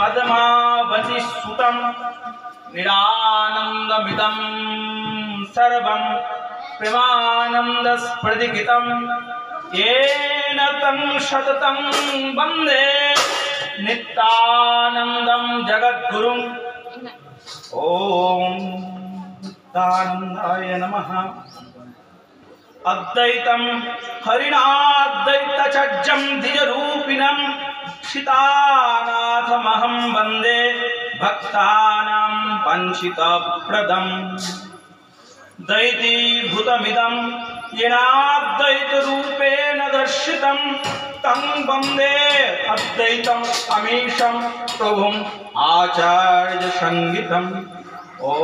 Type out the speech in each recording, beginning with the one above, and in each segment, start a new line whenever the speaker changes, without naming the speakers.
पद्मावती सुतं निरानन्दमिदं सर्वं प्रेमानन्दस्फटिकितं येन तं सततं वन्दे नित्यानन्दं जगद्गुरुम्। ॐ नित्यानन्दाय नमः। अद्वैतं हरिणाद्वैतचर्यं द्विजरूपिणं सीतानाथमहं वन्दे भक्तानां वंशितप्रदम्। द्वैतीभूतमिदं येनाद्वैतरूपेण दर्शितं तं वन्दे अद्वैतम् अमीशं प्रभुम् आचार्यसंहितम्। ॐ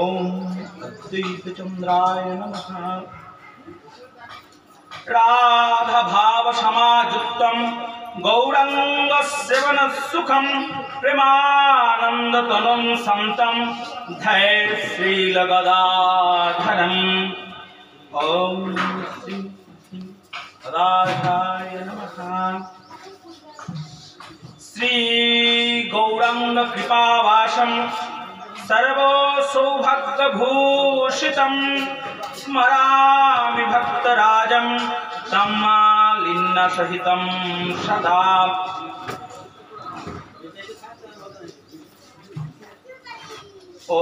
अद्वैतचन्द्राय नमः। राधा भाव समायुक्तं गौरंगसेवनसुखं प्रेमानन्दतनुं संतं धैर्य श्रीलगदाधरम्। ॐ श्री राधाय नमः। श्री गौरंग कृपावासं सर्वसौभाग्यभूषितं स्मरामि भक्तराजं तं मालिन्यसहितं सदा। ॐ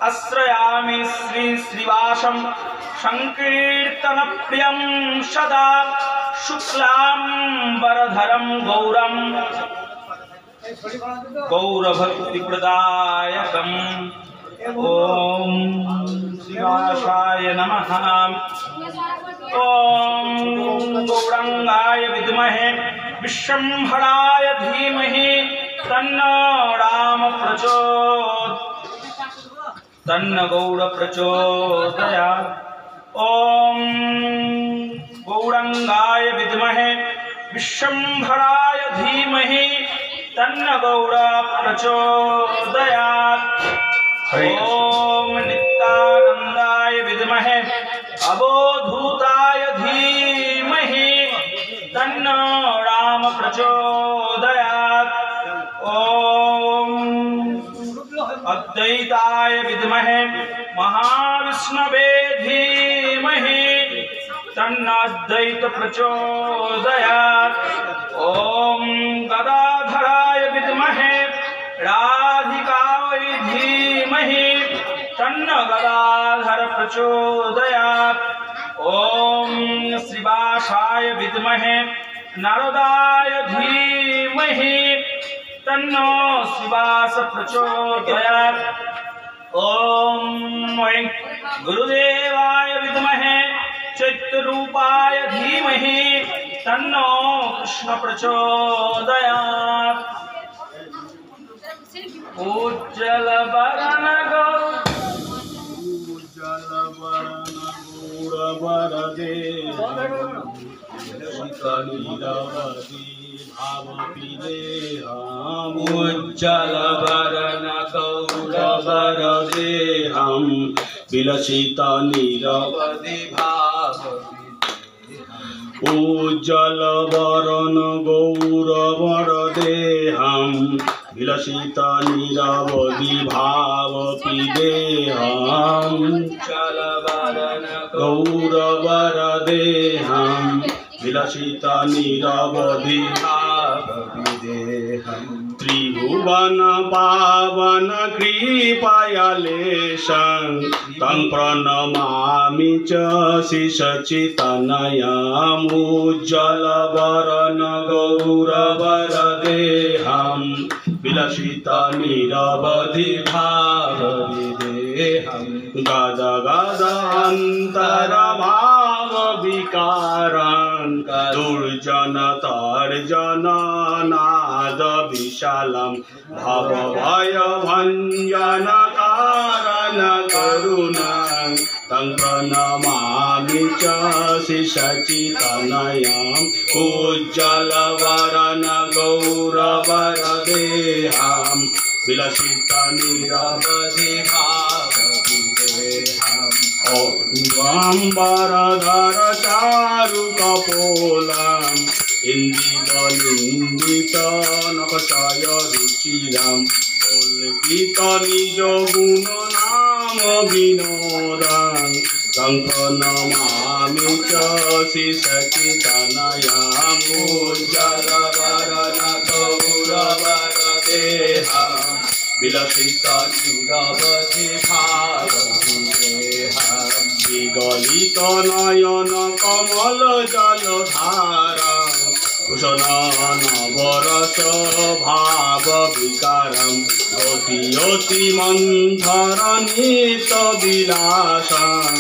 आश्रयामि श्री श्रीवासं संकीर्तनप्रियं सदा शुक्लाम्बरधरं गौरं गौरभक्तिप्रदायकम्। ॐ शिवाय नमः। ॐ गौरंगाय विद्महे विश्वम्भराय धीमहि तन्नो राम प्रचोदयात्। तन्न गौर प्रचोदयात्। ॐ गौरंगाय विद्महे विश्वम्भराय धीमहि तन्न गौर प्रचोदयात्। ॐ नित्यानन्दाय विद्महे अवधूताय धीमहि तन्नो राम प्रचोदयात्। ॐ अद्वैताय विद्महे महाविष्णवे धीमहि तन्नो अद्वैत प्रचोदयात्। ॐ गदाधराय विद्महे राधिकायै धीमहि तन्नो गदाधर प्रचोदयात्। ॐ श्रीवासाय विद्महे नारदाय धीमहि तन्नो श्रीवास प्रचोदयात्। ॐ गुरुदेवाय विद्महे चैत्यरूपाय धीमहि तन्नो कृष्ण प्रचोदयात्। उज्जल वरण गौरवरदे उज्जल वरण गौरवरदेहं विलसित निरवधि भाव। उज्जल वरण गौरवरदेहं विलसित निरवधि भाव पीदेहम्। उज्जल वरण गौरवरदेहं विलसित निरवधि भाव पीदेहम्। त्रिभुवन पावन कृपयालेशं तं प्रणमामि च शिशचितनयम्। उज्जल वरण गौरवरदेहं विलसित निरवधि भाव विदेहम्। गद गदान्तर भाव विकारन् दुर्जन तर्जन नाद विशालं भव भय भञ्जन कारण करुणां तं प्रणमामि च शिशचितनयम्। उज्जल वरण गौरवरदेहं विलसित निरवधि भाव विदेहम्। ॐ वरधर चारु कपोलं ইন্দ্রিয় নিন্দিত নকশায় রুচিরাম কল্পিত নিজ গুণ নাম বিনোদাং সংকনমামি চ সচিতনয়াম উজ্জ্বলবরণ গৌরবরদেহাম বিলসিত চিরবধি ভাবদেহাম বিগলিত নয়ন কমল জলধারা ভূষণ নবরস ভাব বিকারম অতি অতি মন্থর নিত বিলাসং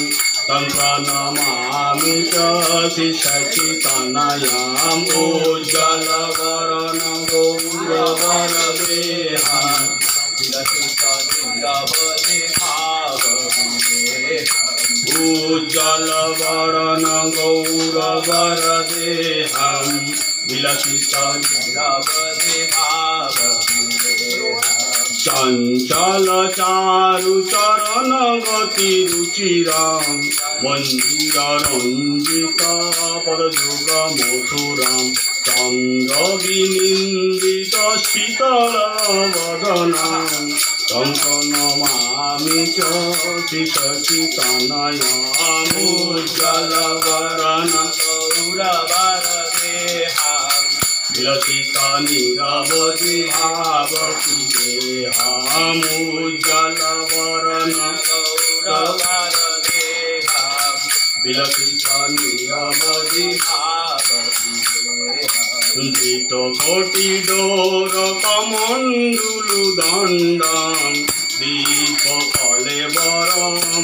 সংকনমামি চ সচিতনয়াম উজ্জ্বলবরণ গৌরবরদেহাম বিলসিত চিরবধি ভাবদেহাম উজ্জ্বলবরণ গৌরবরদেহাম বিলসিত চিরবধি ভাবদেহাম চঞ্চল চারু চরণ গতি রুচিরাম মন্দির রঞ্জিত পদযুগ মথুরাম চন্দ্র বিনিন্দিত শীতল বদনাম সংকনমামি চ সচিতনয়াম উজ্জ্বলবরণ গৌরবরদেহাম বিলসিত নিরবধি ভাবদেহাম উজ্জ্বলবরণ গৌরবরদেহাম বিলসিত নিরবধি ভাবদেহাম ধৃত কোটি ডোর কমণ্ডলু দণ্ডম দীপ কলেবর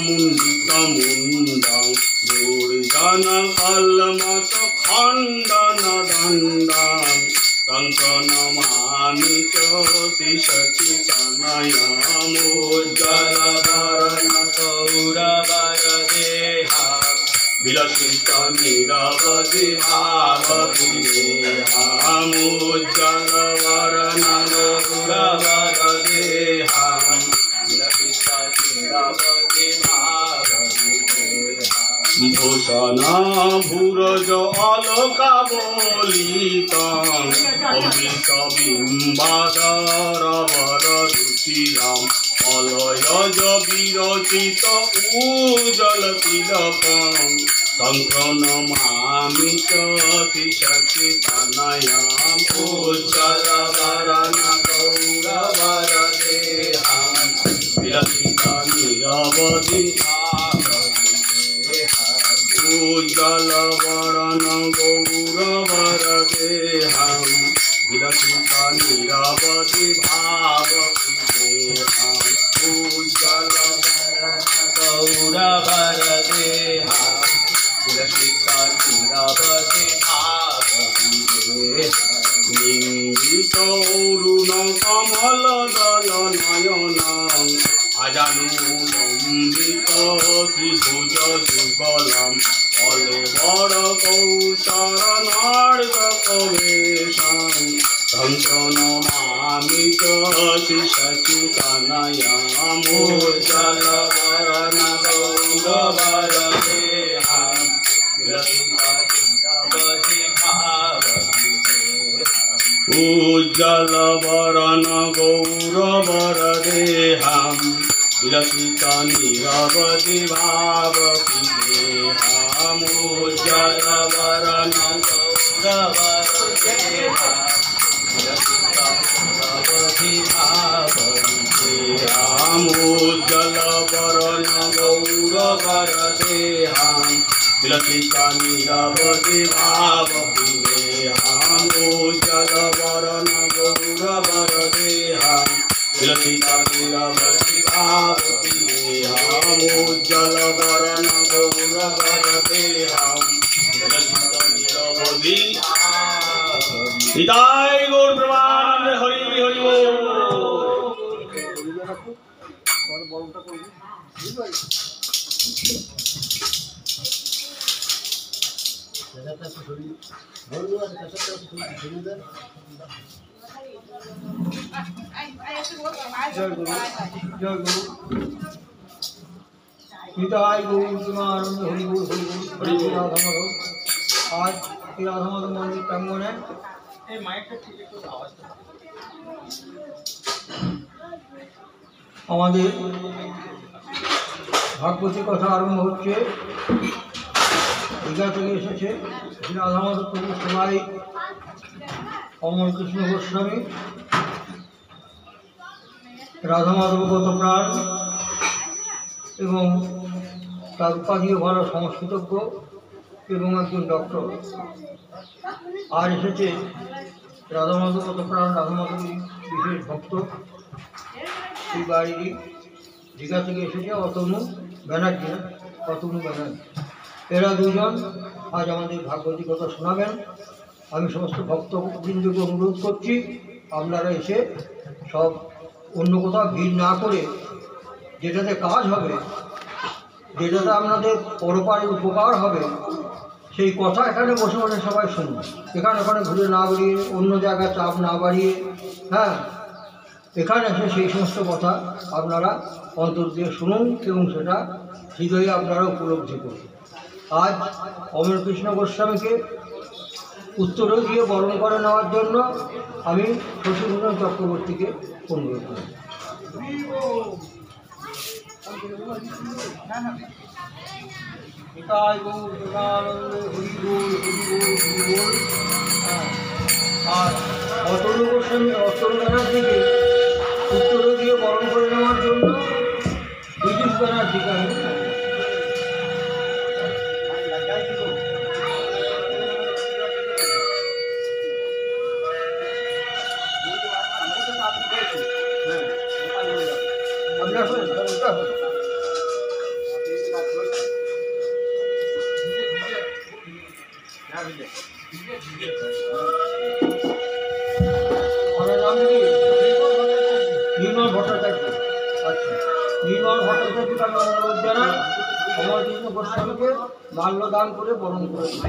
মুণ্ডিত মুণ্ডম দুর্জন কলমস খণ্ডন দণ্ডম সংকনমামি চ সচিতনয়াম উজ্জ্বলবরণ গৌরবরদেহাম বিলসিত নিরবধি ভাবদেহাম উজ্জ্বলবরণ গৌরবরদেহাম বিলসিত নিরবধি ভাবদেহাম ভূষণ ভূরজ অলকাবলিতং অমৃত বিম্বাধরবর রুচিরাম অলয়জ বিরচিত উজ্জ্বল তিলকং সংকনমামি চ সচিতনয়াম উজ্জ্বলবরণ গৌরবরদেহাম বিলসিত নিরবধি উজ্জ্বলবরণ গৌরবরদেহাম বিলসিত নিরবধি ভাবদেহাম উজ্জ্বলবরণ গৌরবরদেহাম বিলসিত নিরবধি ভাবদেহাম নিন্দিত অরুণ কমল দল নয়নং আজানুলম্বিত শ্রীভুজ যুগলম কলেবর কৌশল নার্গক বেশং সংকনমামি চ সচিতনয়াম উজ্জ্বলবরণ গৌরবরদেহাম বিলসিত চিরবধি ভাবদেহাম উজ্জ্বলবরণ গৌরবরদেহাম বিলসিত নিরবধি ভাবদেহাম উজ্জ্বলবরণ গৌরবরদেহাম বিলসিত নিরবধি ভাবদেহাম উজ্জ্বলবরণ গৌরবরদেহাম বিলসিত নিরবধি ভাবদেহাম উজ্জ্বলবরণ গৌরবরদেহাম বিলসিত নিরবধি ভাবদেহাম উজ্জ্বলবরণ গৌরবরদেহাম বিলসিত নিরবধি নিতাই গৌর প্রেমানন্দে হরি হরি বল।
निताय गौर प्रेमानंद हरि बोल हरि बोल हरि बोल। आज এই রাধা মাধব মন্দির প্রাঙ্গণে আমাদের ভাগবতী কথা আরম্ভ হচ্ছে। দীঘা থেকে এসেছে শ্রী রাধা মাধব প্রভু সবাই, অমর কৃষ্ণ গোস্বামী, রাধা মাধবগত প্রাণ এবং তার উপাধিও ভালো সংস্কৃতজ্ঞ এবং একজন ডক্টর। আর এসেছে রাধা মাধবগত প্রাণ, রাধা মাধবের বিশেষ ভক্ত, এই বাড়িরই দীঘা থেকে এসেছে অতনু ব্যানার্জি। অতনু ব্যানার্জি এরা দুজন আজ আমাদের ভাগবতী কথা শোনাবেন। আমি সমস্ত ভক্তবৃন্দকে অনুরোধ করছি আপনারা এসে সব অন্য কোথাও ভিড় না করে, যেটাতে কাজ হবে, যেটাতে আপনাদের পরপারে উপকার হবে, সেই কথা এখানে বসে বসে সবাই শুনুন। এখানে ওখানে ঘুরে না বেরিয়ে, অন্য জায়গায় চাপ না বাড়িয়ে, হ্যাঁ, এখানে এসে সেই সমস্ত কথা আপনারা অন্তর দিয়ে শুনুন এবং সেটা হৃদয়ে আপনারা উপলব্ধি করুন। আজ অমর কৃষ্ণ গোস্বামীকে উত্তরে দিয়ে বরণ করে নেওয়ার জন্য আমি শশীভূষণ চক্রবর্তীকে অনুরোধ করি। আর অতনু গোস্বামী, অতনু ব্যানার্জিকে উত্তরে দিয়ে বরণ করে নেওয়ার জন্য বিজুষ ব্যানার্জিকে আমি নির্মল ভট্টাচার্য। আচ্ছা, নির্মল ভট্টাচার্যকে আমি অনুরোধ জানাই অমর কৃষ্ণ গোস্বামীকে মাল্যদান করে বরণ করে দিই।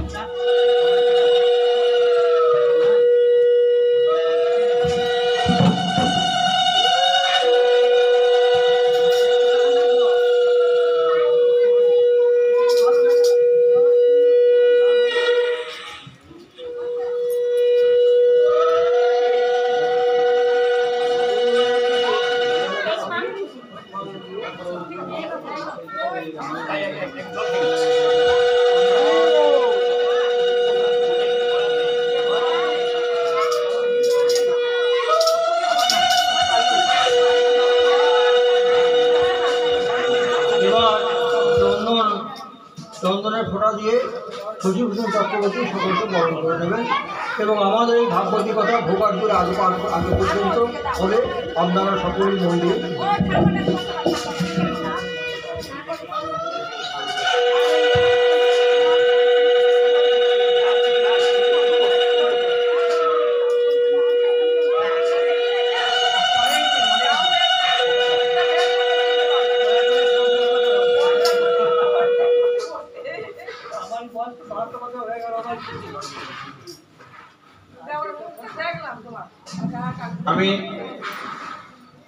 চন্দনের ফোঁটা দিয়ে শশীভূষণ চক্রবর্তী সকলকে বরণ করে নেবেন এবং আমাদের এই ভাগবতী কথা ভোগার্থের আগে পর্যন্ত হবে আপনারা সকলেই মন্দিরে।
আমি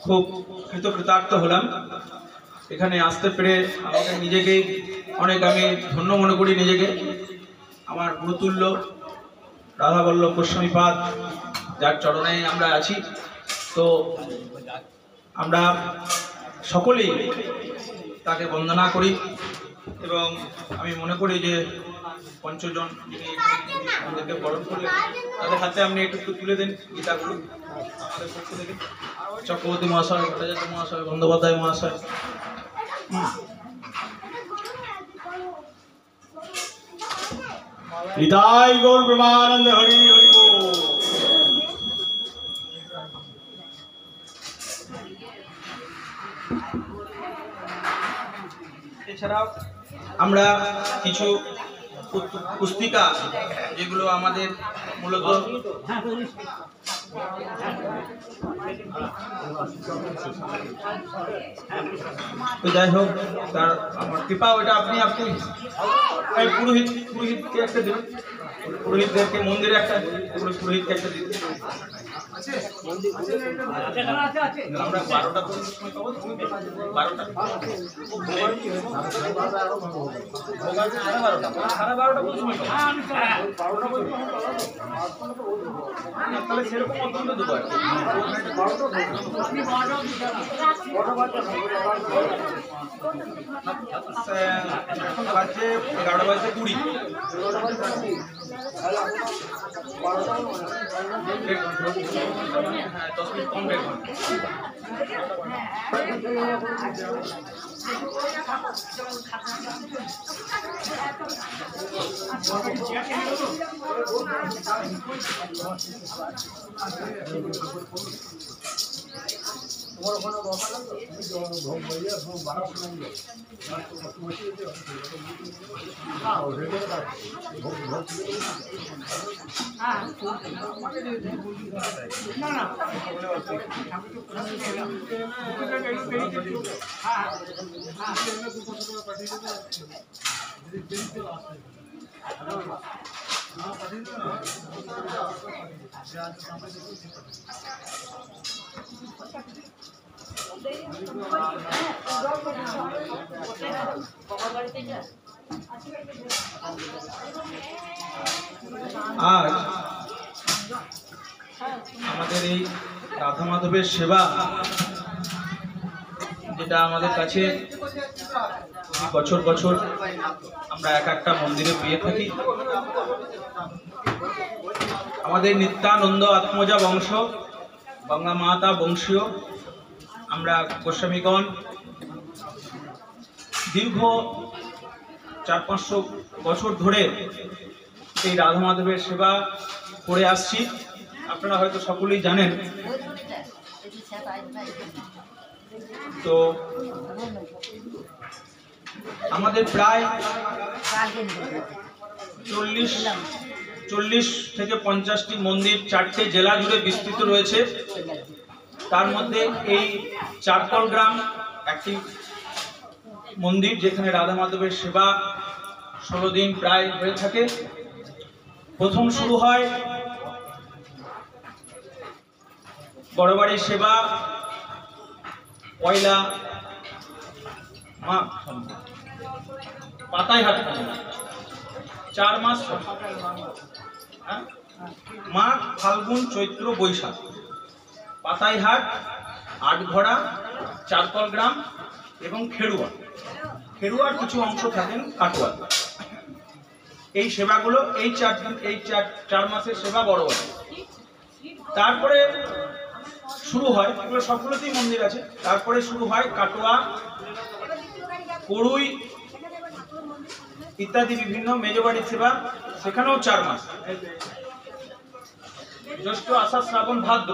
খুব কৃতকৃতার্থ হলাম এখানে আসতে পেরে। আমাকে নিজেকে অনেক আমি ধন্য মনে করি নিজেকে। আমার গুরুতুল্য রাধাবল্লভ গোস্বামীপাদ, যার চরণে আমরা আছি, তো আমরা সকলেই তাকে বন্দনা করি এবং আমি মনে করি যে পঞ্চজন যিনি আমাদেরকে বরণ করলেন তাদের হাতে আপনি একটু তুলে দেন গীতাগুলো আমাদের পক্ষ থেকে। চক্রবর্তী মহাশয়, ভট্টাচার্য মহাশয়, বন্দ্যোপাধ্যায় মহাশয়।
নিতাই গৌর প্রেমানন্দ, হরি হরি বল।
এছাড়াও আমরা কিছু পুস্তিকা, যেগুলো আমাদের মূলত যাই হোক, তার আমার কৃপা, ওইটা আপনি পুরোহিতকে একটা দেবেন, পুরোহিতদেরকে মন্দিরে একটা পুরোহিতকে একটা দিন। আমরা 12টা পর্যন্ত সময় পাবো, 12টা সাড়ে 12টা পর্যন্ত সময় পাবো। তাহলে সেরকম অত্যন্ত দেবো আর কি। এখন বাজছে 11:20। হ্যাঁ, 10 মিনিট কম রেখো। আজ আমাদের এই রাধা মাধবের সেবা, যেটা আমাদের কাছে বছর বছর আমরা এক একটা মন্দিরে পেয়ে থাকি। আমাদের নিত্যানন্দ আত্মজা বংশ, গঙ্গা মাতা বংশীয় আমরা গোস্বামীগণ দীর্ঘ 400-500 বছর ধরে এই রাধা মাধবের সেবা করে আসছি। আপনারা হয়তো সকলেই জানেন। তো আমাদের প্রায় 40 থেকে 50টি মন্দির 4টে জেলা জুড়ে বিস্তৃত রয়েছে। তার মধ্যে এই চারকল গ্রাম একটি মন্দির, যেখানে রাধা মাধবের সেবা 16 দিন প্রায় হয়ে থাকে। প্রথম শুরু হয় বড়বাড়ির সেবা পয়লা মাঘ, পাতাইহাট 4 মাস, মাঘ ফাল্গুন চৈত্র বৈশাখ, পাতাইহাট, আটঘড়া, চারকল গ্রাম এবং খেরুয়ার কিছু অংশ থাকেন কাটোয়া। এই সেবাগুলো এই 4 মাসের সেবা বড় হয়। তারপরে শুরু হয়, এগুলো সবগুলোতেই মন্দির আছে। তারপরে শুরু হয় কাটোয়া, করুই ইত্যাদি বিভিন্ন মেজবাড়ির সেবা, সেখানেও 4 মাস, জ্যৈষ্ঠ আষাঢ় শ্রাবণ ভাদ্র।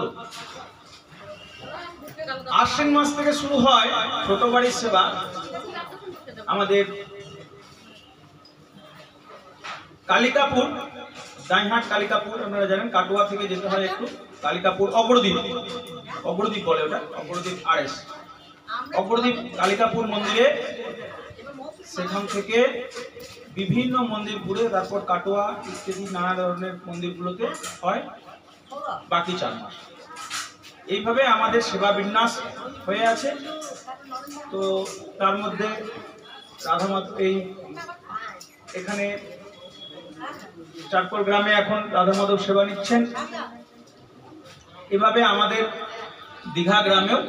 আশ্বিন মাস থেকে শুরু হয় ছোট বাড়ির সেবা। আমাদের কালিকাপুর, দাইহাট কালিকাপুর আপনারা জানেন, কাটোয়া থেকে যেতে হয় একটু, কালিকাপুর অগ্রদ্বীপ বলে ওটা, অগ্রদ্বীপ RS, অগ্রদ্বীপ কালিকাপুর মন্দিরে, সেখান থেকে বিভিন্ন মন্দির ঘুরে তারপর কাটোয়া ইত্যাদি নানা ধরনের মন্দিরগুলোতে হয় বাকি 4 মাস। এইভাবে আমাদের সেবা বিন্যাস হয়ে আছে। তো তার মধ্যে রাধা মাধব এখানে চারকল গ্রামে এখন রাধা মাধব সেবা নিচ্ছেন। এভাবে আমাদের দীঘা গ্রামেও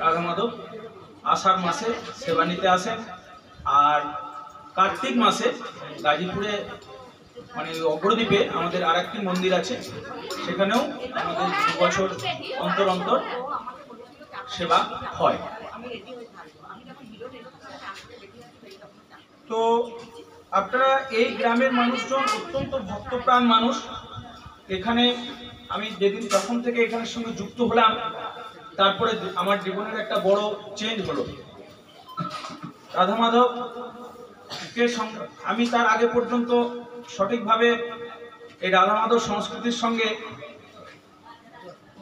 রাধা মাধব আষাঢ় মাসে সেবা নিতে আসেন। আর কার্তিক মাসে গাজীপুরে মানে অগ্রদ্বীপে আমাদের আরেকটি মন্দির আছে, সেখানেও আমাদের 2 বছর অন্তর অন্তর সেবা হয়। তো আপনারা এই গ্রামের মানুষজন অত্যন্ত ভক্তপ্রাণ মানুষ। এখানে আমি যেদিন তখন থেকে এখানের সঙ্গে যুক্ত হলাম, তারপরে আমার জীবনের একটা বড় চেঞ্জ হলো। রাধা মাধবকে আমি তার আগে পর্যন্ত সঠিকভাবে এই রাধা মাধব সংস্কৃতির সঙ্গে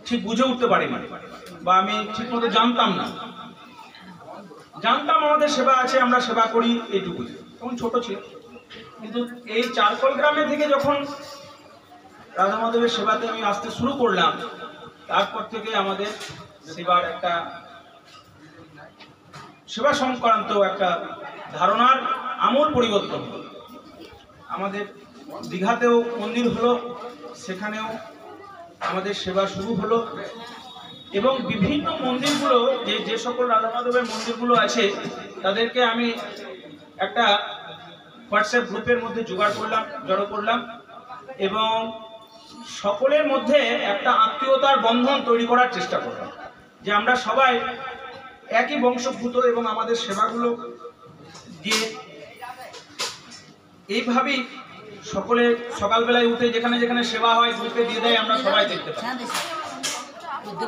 ঠিক বুঝে উঠতে পারিনি, বা আমি ঠিকমতো জানতাম না। জানতাম আমাদের সেবা আছে, আমরা সেবা করি, এইটুকুই, তখন ছোট ছিল। কিন্তু এই চারকল গ্রামে থেকে যখন রাধা মাধবের সেবাতে আমি আসতে শুরু করলাম, তারপর থেকে আমাদের সেবার একটা সেবা সংক্রান্ত একটা ধারণার আমূল পরিবর্তন হলো। আমাদের দীঘাতেও মন্দির হলো, সেখানেও আমাদের সেবা শুরু হলো এবং বিভিন্ন মন্দিরগুলো যে সকল রাধা মাধবের মন্দিরগুলো আছে তাদেরকে আমি একটা হোয়াটসঅ্যাপ গ্রুপের মধ্যে জড়ো করলাম এবং সকলের মধ্যে একটা আত্মীয়তার বন্ধন তৈরি করার চেষ্টা করলাম, যে আমরা সবাই একই বংশোদ্ভূত এবং আমাদের সেবাগুলো যে এইভাবেই সকলে সকালবেলায় উঠে যেখানে যেখানে সেবা হয় গ্রুপে দিয়ে দেয়, আমরা সবাই দেখতে পাই।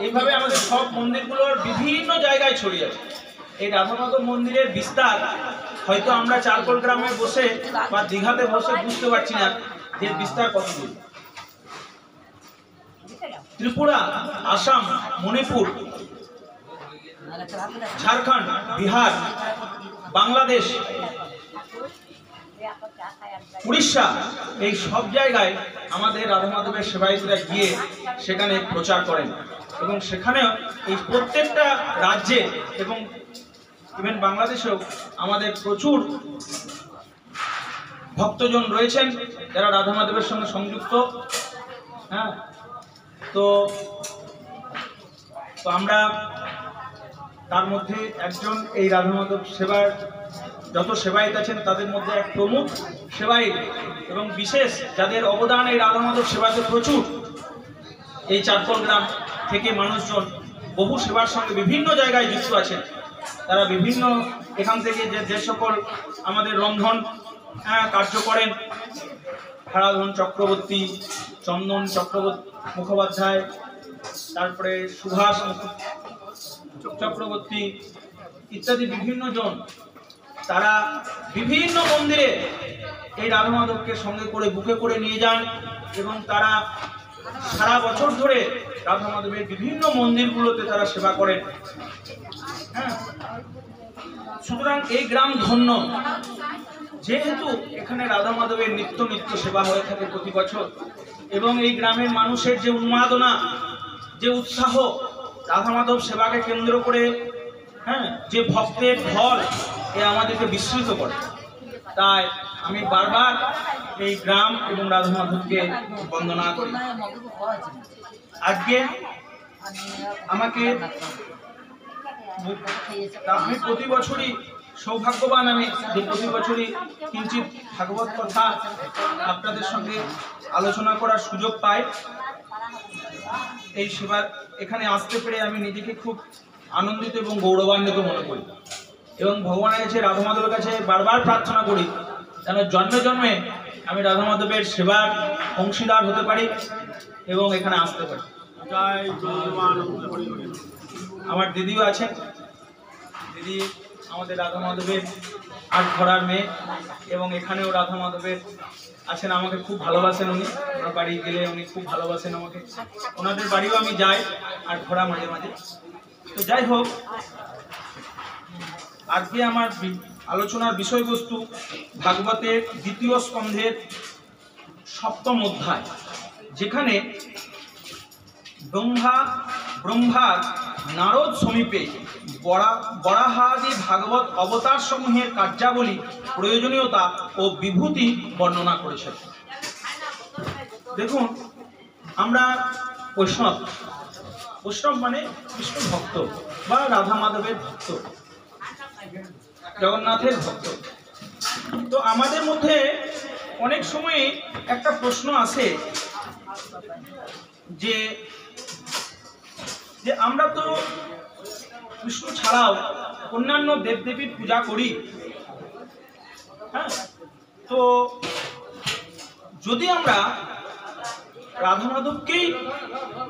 এইভাবে আমাদের সব মন্দিরগুলোর বিভিন্ন জায়গায় ছড়িয়ে আছে। এই রাধা মাধব মন্দিরের বিস্তার হয়তো আমরা চারকোল গ্রামে বসে বা দীঘাতে বসে বুঝতে পারছি না যে বিস্তার কত দূর। ত্রিপুরা, আসাম, মণিপুর, ঝাড়খণ্ড, বিহার, বাংলাদেশ, উড়িষ্যা, এই সব জায়গায় আমাদের রাধা মাধবের সেবায়িতরা গিয়ে সেখানে প্রচার করেন এবং সেখানেও এই প্রত্যেকটা রাজ্যে এবং ইভেন বাংলাদেশেও আমাদের প্রচুর ভক্তজন রয়েছেন যারা রাধা মাধবের সঙ্গে সংযুক্ত। হ্যাঁ, তো আমরা তার মধ্যে একজন এই রাধা মাধব সেবার যত সেবায়িত আছেন তাদের মধ্যে এক প্রমুখ সেবায়িত এবং বিশেষ যাদের অবদান এই রাধা মাধব সেবাতে প্রচুর। এই চারকোল গ্রাম থেকে মানুষজন বহু সেবার সঙ্গে বিভিন্ন জায়গায় যুক্ত আছেন। তারা বিভিন্ন এখান থেকে যে সকল আমাদের রন্ধন কার্য করেন, হারাধন চক্রবর্তী, চন্দন চক্রবর্তী মুখোপাধ্যায়, তারপরে সুভাষ চক্রবর্তী ইত্যাদি বিভিন্ন জন, তারা বিভিন্ন মন্দিরে এই রাধা মাধবকে সঙ্গে করে বুকে করে নিয়ে যান এবং তারা সারা বছর ধরে রাধা মাধবের বিভিন্ন মন্দিরগুলোতে তারা সেবা করেন। হ্যাঁ, সুতরাং এই গ্রাম ধন্য, যেহেতু এখানে রাধা মাধবের নিত্য সেবা হয়ে থাকে প্রতি বছর এবং এই গ্রামের মানুষের যে উন্মাদনা, যে উৎসাহ রাধা মাধব সেবাকে কেন্দ্র করে, হ্যাঁ, যে ভক্তের ঢল, এ আমাদেরকে বিস্মৃত করে। তাই আমি বারবার এই গ্রাম এবং রাধা মাধবকে বন্দনা করি। আজকে আমাকে আমি প্রতি বছরই সৌভাগ্যবান, আমি যে প্রতি বছরই কিঞ্চিত ভাগবত কথা আপনাদের সঙ্গে আলোচনা করার সুযোগ পাই। এই সেবার এখানে আসতে পেরে আমি নিজেকে খুব আনন্দিত এবং গৌরবান্বিত মনে করি এবং ভগবানের কাছে, রাধা মাধবের কাছে বারবার প্রার্থনা করি যেন জন্মে জন্মে আমি রাধা মাধবের সেবার অংশীদার হতে পারি এবং এখানে আসতে পারি। আমার দিদিও আছেন, দিদি আমাদের রাধা মাধবের আট ঘোড়ার মেয়ে এবং এখানেও রাধা মাধবের আছেন, আমাকে খুব ভালোবাসেন উনি। ওনার বাড়ি গেলে উনি খুব ভালোবাসেন আমাকে, ওনাদের বাড়িও আমি যাই আর ঘোড়া মাঝে মাঝে। তো যাই হোক, আজকে আমার আলোচনার বিষয়বস্তু ভাগবতের দ্বিতীয় স্কন্ধের সপ্তম অধ্যায়, যেখানে ব্রহ্মার নারদ সমীপে বরাহাদি ভাগবত অবতার সমূহের কার্যাবলী, প্রয়োজনীয়তা ও বিভূতি বর্ণনা করেছেন। দেখুন, আমরা বৈষ্ণব মানে কৃষ্ণ ভক্ত বা রাধা মাধবের ভক্ত, জগন্নাথের ভক্ত। তো আমাদের মধ্যে অনেক সময় একটা প্রশ্ন আসে যে আমরা তো কৃষ্ণ ছাড়াও অন্যান্য দেবদেবীর পূজা করি। হ্যাঁ, তো যদি আমরা রাধা মাধবকেই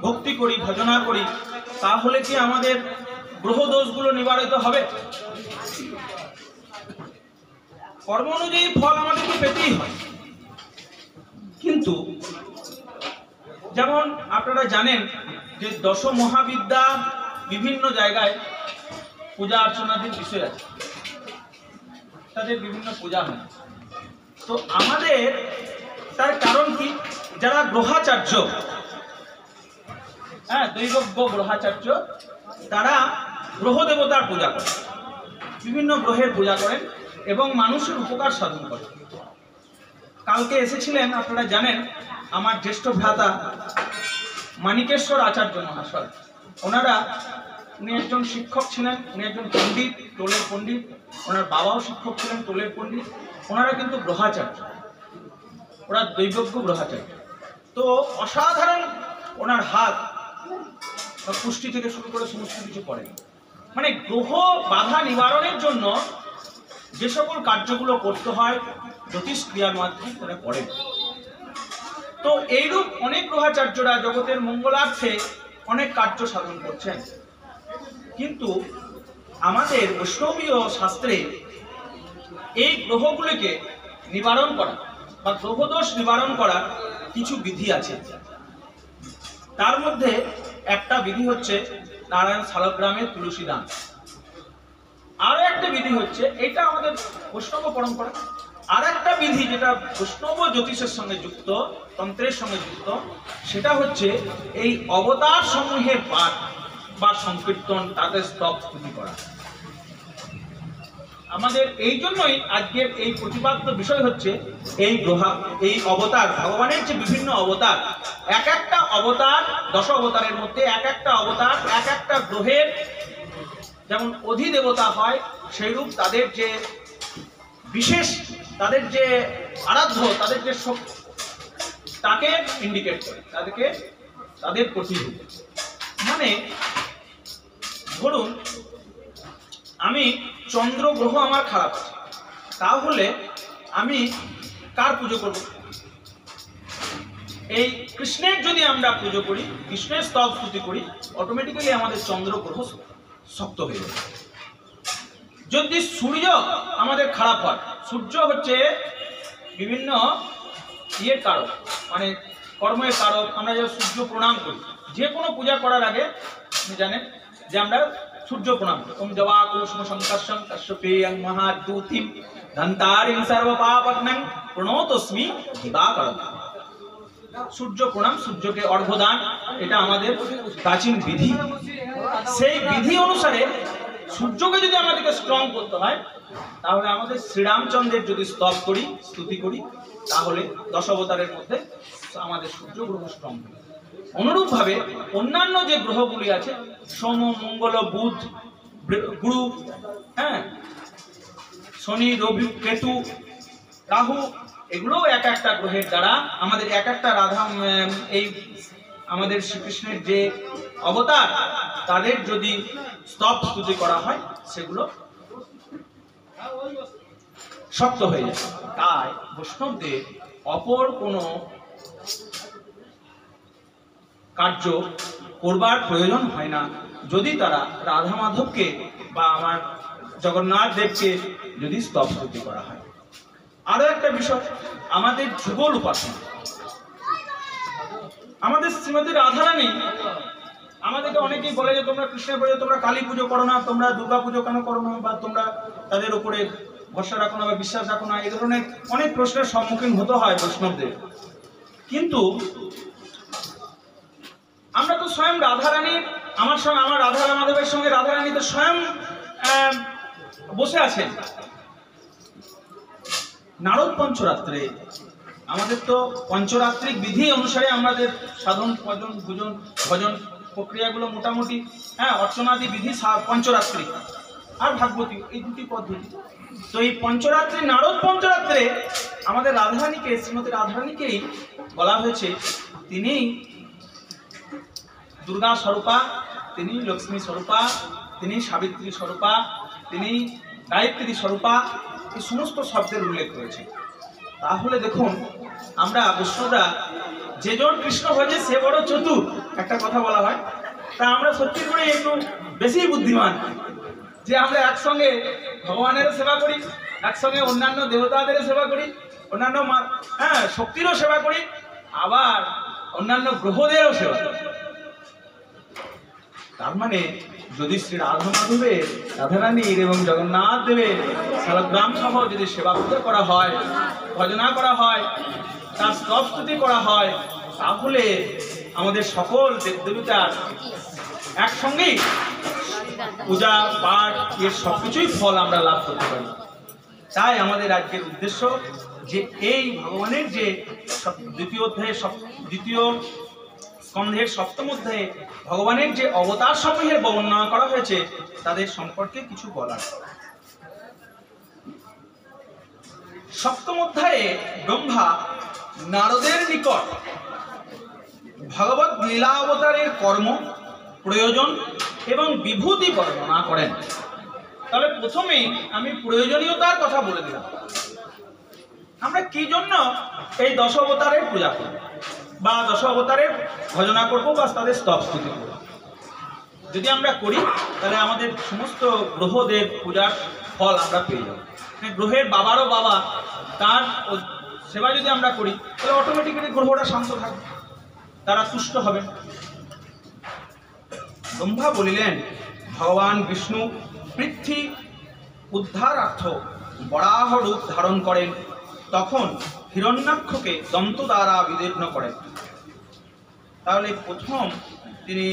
ভক্তি করি, ভজনা করি, তাহলে কি আমাদের গ্রহ দোষগুলো নিবারিত হবে? কর্ম অনুযায়ী ফল আমাদেরকে পেতেই হয়, কিন্তু যেমন আপনারা জানেন যে দশ মহাবিদ্যা বিভিন্ন জায়গায় পূজা অর্চনাদের বিষয় আছে, তাদের বিভিন্ন পূজা হয়। তো আমাদের তার কারণ কি? যারা গ্রহাচার্য, হ্যাঁ দৈবজ্ঞ গ্রহাচার্য, তারা গ্রহ দেবতার পূজা করেন, বিভিন্ন গ্রহের পূজা করেন এবং মানুষের উপকার সাধন করেন। কালকে এসেছিলেন, আপনারা জানেন, আমার জ্যেষ্ঠ ভ্রাতা মানিকেশ্বর আচার্য মহাশয়। উনি একজন শিক্ষক ছিলেন, উনি একজন পণ্ডিত, টোলের পণ্ডিত। ওনার বাবাও শিক্ষক ছিলেন, টোলের পণ্ডিত। ওনারা কিন্তু গ্রহাচার্য, ওরা দৈবজ্ঞ গ্রহাচার্য। তো অসাধারণ ওনার হাত, পুষ্টি থেকে শুরু করে সমস্ত কিছু করেন। মানে গ্রহ বাধা নিবারণের জন্য যে সকল কার্যগুলো করতে হয় জ্যোতিষ ক্রিয়ার মাধ্যমে তারা করেন। তো এইরূপ অনেক গ্রহাচার্যরা জগতের মঙ্গলার্থে অনেক কার্য সাধন করছেন। কিন্তু আমাদের বৈষ্ণবীয় শাস্ত্রে এই গ্রহগুলিকে নিবারণ করা বা গ্রহদোষ নিবারণ করার কিছু বিধি আছে। তার মধ্যে একটা বিধি হচ্ছে নারায়ণ শালগ্রামে তুলসী দান। আরো একটা বিধি হচ্ছে, এটা আমাদের বৈষ্ণব পরম্পরা, আর একটা বিধি যেটা বৈষ্ণব জ্যোতিষের সঙ্গে যুক্ত, তন্ত্রের সঙ্গে যুক্ত, সেটা হচ্ছে এই অবতার সমূহের পাঠ বা সংকীর্তন, তাদের স্তব স্তুতি করা। আমাদের এই জন্যই আজকের এই প্রতিপাদ্য বিষয় হচ্ছে এই অবতার, ভগবানের যে বিভিন্ন অবতার, এক একটা অবতার, 10 অবতারের মধ্যে এক একটা অবতার এক একটা গ্রহের যেমন অধিদেবতা হয়, সেইরূপ তাদের যে বিশেষ, তাদের যে আরাধ্য, তাদের যে শক্তি, তাকে ইন্ডিকেট করে, তাদের প্রতিরূপ। মানে ধরুন আমি চন্দ্র গ্রহ আমার খারাপ আছে, তাহলে আমি কার পুজো করব? এই কৃষ্ণের যদি আমরা পুজো করি, কৃষ্ণের স্তব স্তুতি করি, অটোমেটিক্যালি আমাদের চন্দ্র গ্রহ শক্ত হয়ে যাবে। যদি সূর্য আমাদের খারাপ হয়, সূর্য হচ্ছে বিভিন্ন ইয়ের কারক, মানে কর্মের কারক। আমরা যে সূর্য প্রণাম করি, যে কোনো পূজা করার আগে আপনি জানেন যে আমরা সূর্য প্রণাম করি। ওম জবা কুসুম সংকর্ষং কশ্যপেয়ং মহাদ্যুতিম ধন্তারিং সর্বপাপগ্নং প্রণতস্মি দিবাকরং। সূর্য প্রণাম, সূর্যকে অর্ঘ্যদান, এটা আমাদের প্রাচীন বিধি। সেই বিধি অনুসারে সূর্যকে যদি আমাদেরকে স্ট্রং করতে হয়, তাহলে আমাদের শ্রীরামচন্দ্রের যদি স্তব করি, স্তুতি করি, তাহলে 10 অবতারের মধ্যে আমাদের সূর্য গ্রহ স্ট্রং হবে। অনুরূপভাবে অন্যান্য যে গ্রহগুলি আছে, সোম, মঙ্গল, বুধ, গুরু, হ্যাঁ, শনি, রবি, কেতু, রাহু, এগুলোও এক একটা গ্রহের দ্বারা আমাদের এক একটা রাধা, এই আমাদের শ্রীকৃষ্ণের যে অবতার, তাদের যদি স্তব স্তুতি করা হয়, সেগুলো শক্ত হয়ে যায়। তাই বৈষ্ণবদের অপর কোনো কার্য করবার প্রয়োজন হয় না যদি তারা রাধা মাধবকে বা আমার জগন্নাথ দেবকে যদি স্তব স্তুতি করা হয়। আরো একটা বিষয়, আমাদের যুগল উপাসনা। আমাদের শ্রীমতী রাধারানী আমাদেরকে অনেকেই বলে যে তোমরা কৃষ্ণের পুজো, তোমরা কালী পুজো করো না, তোমরা দুর্গা পুজো কেন করো না, বা তোমরা তাদের উপরে ভরসা রাখো না বা বিশ্বাস রাখো না, এই ধরনের অনেক প্রশ্নের সম্মুখীন হতে হয় বৈষ্ণবদের। কিন্তু আমরা তো স্বয়ং রাধারানীর, আমার রাধা মাধবের সঙ্গে রাধারানী তো স্বয়ং বসে আছেন। নারদ পঞ্চরাত্রে আমাদের তো পঞ্চরাত্রিক বিধি অনুসারে আমাদের সাধন, ভজন প্রক্রিয়াগুলো মোটামুটি, হ্যাঁ, অর্চনাদি বিধি পঞ্চরাত্রি আর ভাগবতী, এই দুটি পদ্ধতি। তো এই পঞ্চরাত্রি, নারদ পঞ্চরাত্রে আমাদের রাধারানীকে, শ্রীমতী রাধারানীকেই বলা হয়েছে তিনি দুর্গা স্বরূপা, তিনি লক্ষ্মী স্বরূপা, তিনি সাবিত্রী স্বরূপা, তিনি গায়ত্রী স্বরূপা, এই সমস্ত শব্দের উল্লেখ রয়েছে। তাহলে দেখুন, আমরা বৈষ্ণবরা যেজন কৃষ্ণ ভজে সে বড় চতুর, একটা কথা বলা হয়। তা আমরা সত্যি করে একটু বেশি বুদ্ধিমান যে আমরা একসঙ্গে ভগবানের সেবা করি, একসঙ্গে অন্যান্য দেবতাদের সেবা করি, অন্যান্য শক্তিরও সেবা করি, আবার অন্যান্য গ্রহদেরও সেবা করি। তার মানে যদি শ্রী রাধা মাধবের, রাধারানীর এবং জগন্নাথ দেবের শালগ্রাম সহ যদি সেবা পূজা করা হয়, ভজনা করা হয়, তার স্তব স্তুতি করা হয়, তাহলে আমাদের সকল দেবদেবতার একসঙ্গেই পূজা পাঠ এর সবকিছুই ফল আমরা লাভ করতে পারি। তাই আমাদের আজকের উদ্দেশ্য যে এই ভগবানের যে দ্বিতীয় স্কন্ধের সপ্তম অধ্যায়ে ভগবানের যে অবতার সমূহের বর্ণনা করা হয়েছে তাদের সম্পর্কে কিছু বলার। সপ্তম অধ্যায়ে ব্রহ্মা নারদের নিকট ভগবত লীলা অবতারের কর্ম, প্রয়োজন এবং বিভূতি বর্ণনা করেন। তাহলে প্রথমেই আমি প্রয়োজনীয়তার কথা বলে দিলাম। আমরা কি জন্য এই দশ অবতারের পূজা করব বা দশ অবতারের ভজনা করব বা তাদের স্তব স্তুতি করব? যদি আমরা করি তাহলে আমাদের সমস্ত গ্রহদের পূজার ফল আমরা পেয়ে যাব। গ্রহের বাবারও বাবা, তার সেবা যদি আমরা করি তাহলে অটোমেটিক্যালি গ্রহটা শান্ত থাকবে, তারা তুষ্ট হবেন। ব্রহ্মা বলিলেন, ভগবান বিষ্ণু পৃথ্বী উদ্ধারার্থ বরাহ রূপ ধারণ করেন, তখন হিরণ্যাক্ষকে দন্ত দ্বারা বিদীর্ণ করেন। তাহলে প্রথম তিনি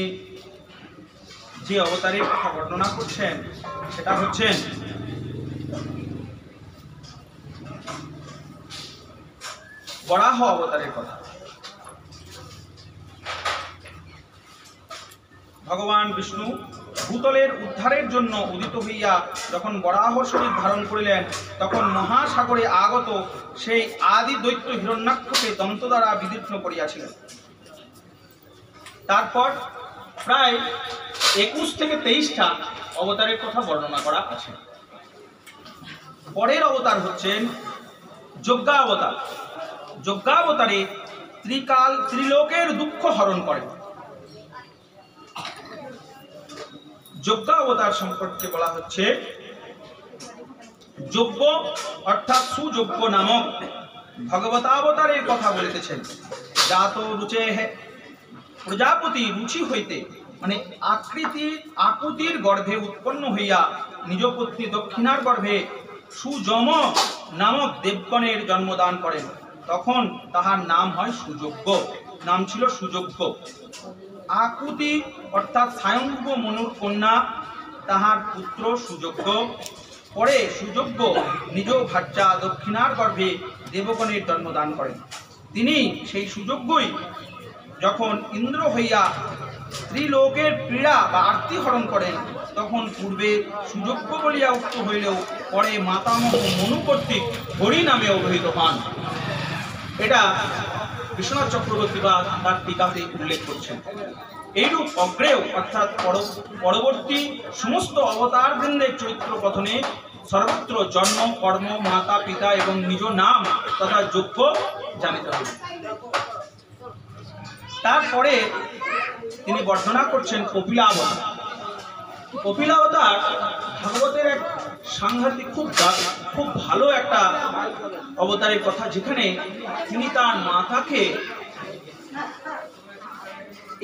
যে অবতারের কথা বর্ণনা করছেন সেটা হচ্ছেন বরাহ অবতারের কথা। ভগবান বিষ্ণু ভূতলের উদ্ধারের জন্য উদিত হইয়া যখন বরাহ শরীর ধারণ করিলেন, তখন মহাসাগরে আগত সেই আদি দৈত্য হিরণ্যাক্ষকে দন্ত দ্বারা বিদীর্ণ করিয়াছিলেন। তারপর প্রায় 21 থেকে 23টা অবতারের কথা বর্ণনা করা আছে। পরের অবতার হচ্ছেন যজ্ঞাবতার। যজ্ঞাবতারে ত্রিলোকের দুঃখ হরণ করেন। যজ্ঞাবতার সম্পর্কে বলা হচ্ছে, যজ্ঞ অর্থাৎ সুযজ্ঞ নামক ভগবতাবতারের কথা বলিতেছেন। জাত রুচে প্রজাপতি রুচি হইতে মানে আকুতির গর্ভে উৎপন্ন হইয়া নিজ পত্নী দক্ষিণার গর্ভে সুযম নামক দেবগণের জন্মদান করেন। তখন তাহার নাম হয় সুযজ্ঞ, নাম ছিল সুযজ্ঞ। আকুতি অর্থাৎ স্বয়ম্ভব মনুর কন্যা, তাহার পুত্র সুযজ্ঞ। পরে সুযজ্ঞ নিজ ভার্যা দক্ষিণার গর্ভে দেবগণের জন্মদান করেন। তিনি সেই সুযজ্ঞই যখন ইন্দ্র হইয়া ত্রিলোকের পীড়া বা আরতি হরণ করেন, তখন পূর্বে সুযজ্ঞ বলিয়া উক্ত হইলেও পরে মাতামহ মনু কর্তৃক হরি নামে অভিহিত হন। এটা বিশ্বনাথ চক্রবর্তী বা তার টিকাতে উল্লেখ করছেন। এইরূপ অগ্রেয় অর্থাৎ পরবর্তী সমস্ত অবতার বৃন্দের চরিত্র কথনে সর্বত্র জন্ম, কর্ম, মাতা পিতা এবং নিজ নাম তথা যোগ্য জানিতে হবে। তারপরে তিনি বর্ণনা করছেন কপিলাবতার। কপিলাবতার ভাগবতের এক সাংঘাতিক খুব ভালো একটা অবতারের কথা, যেখানে তিনি তার মাতাকে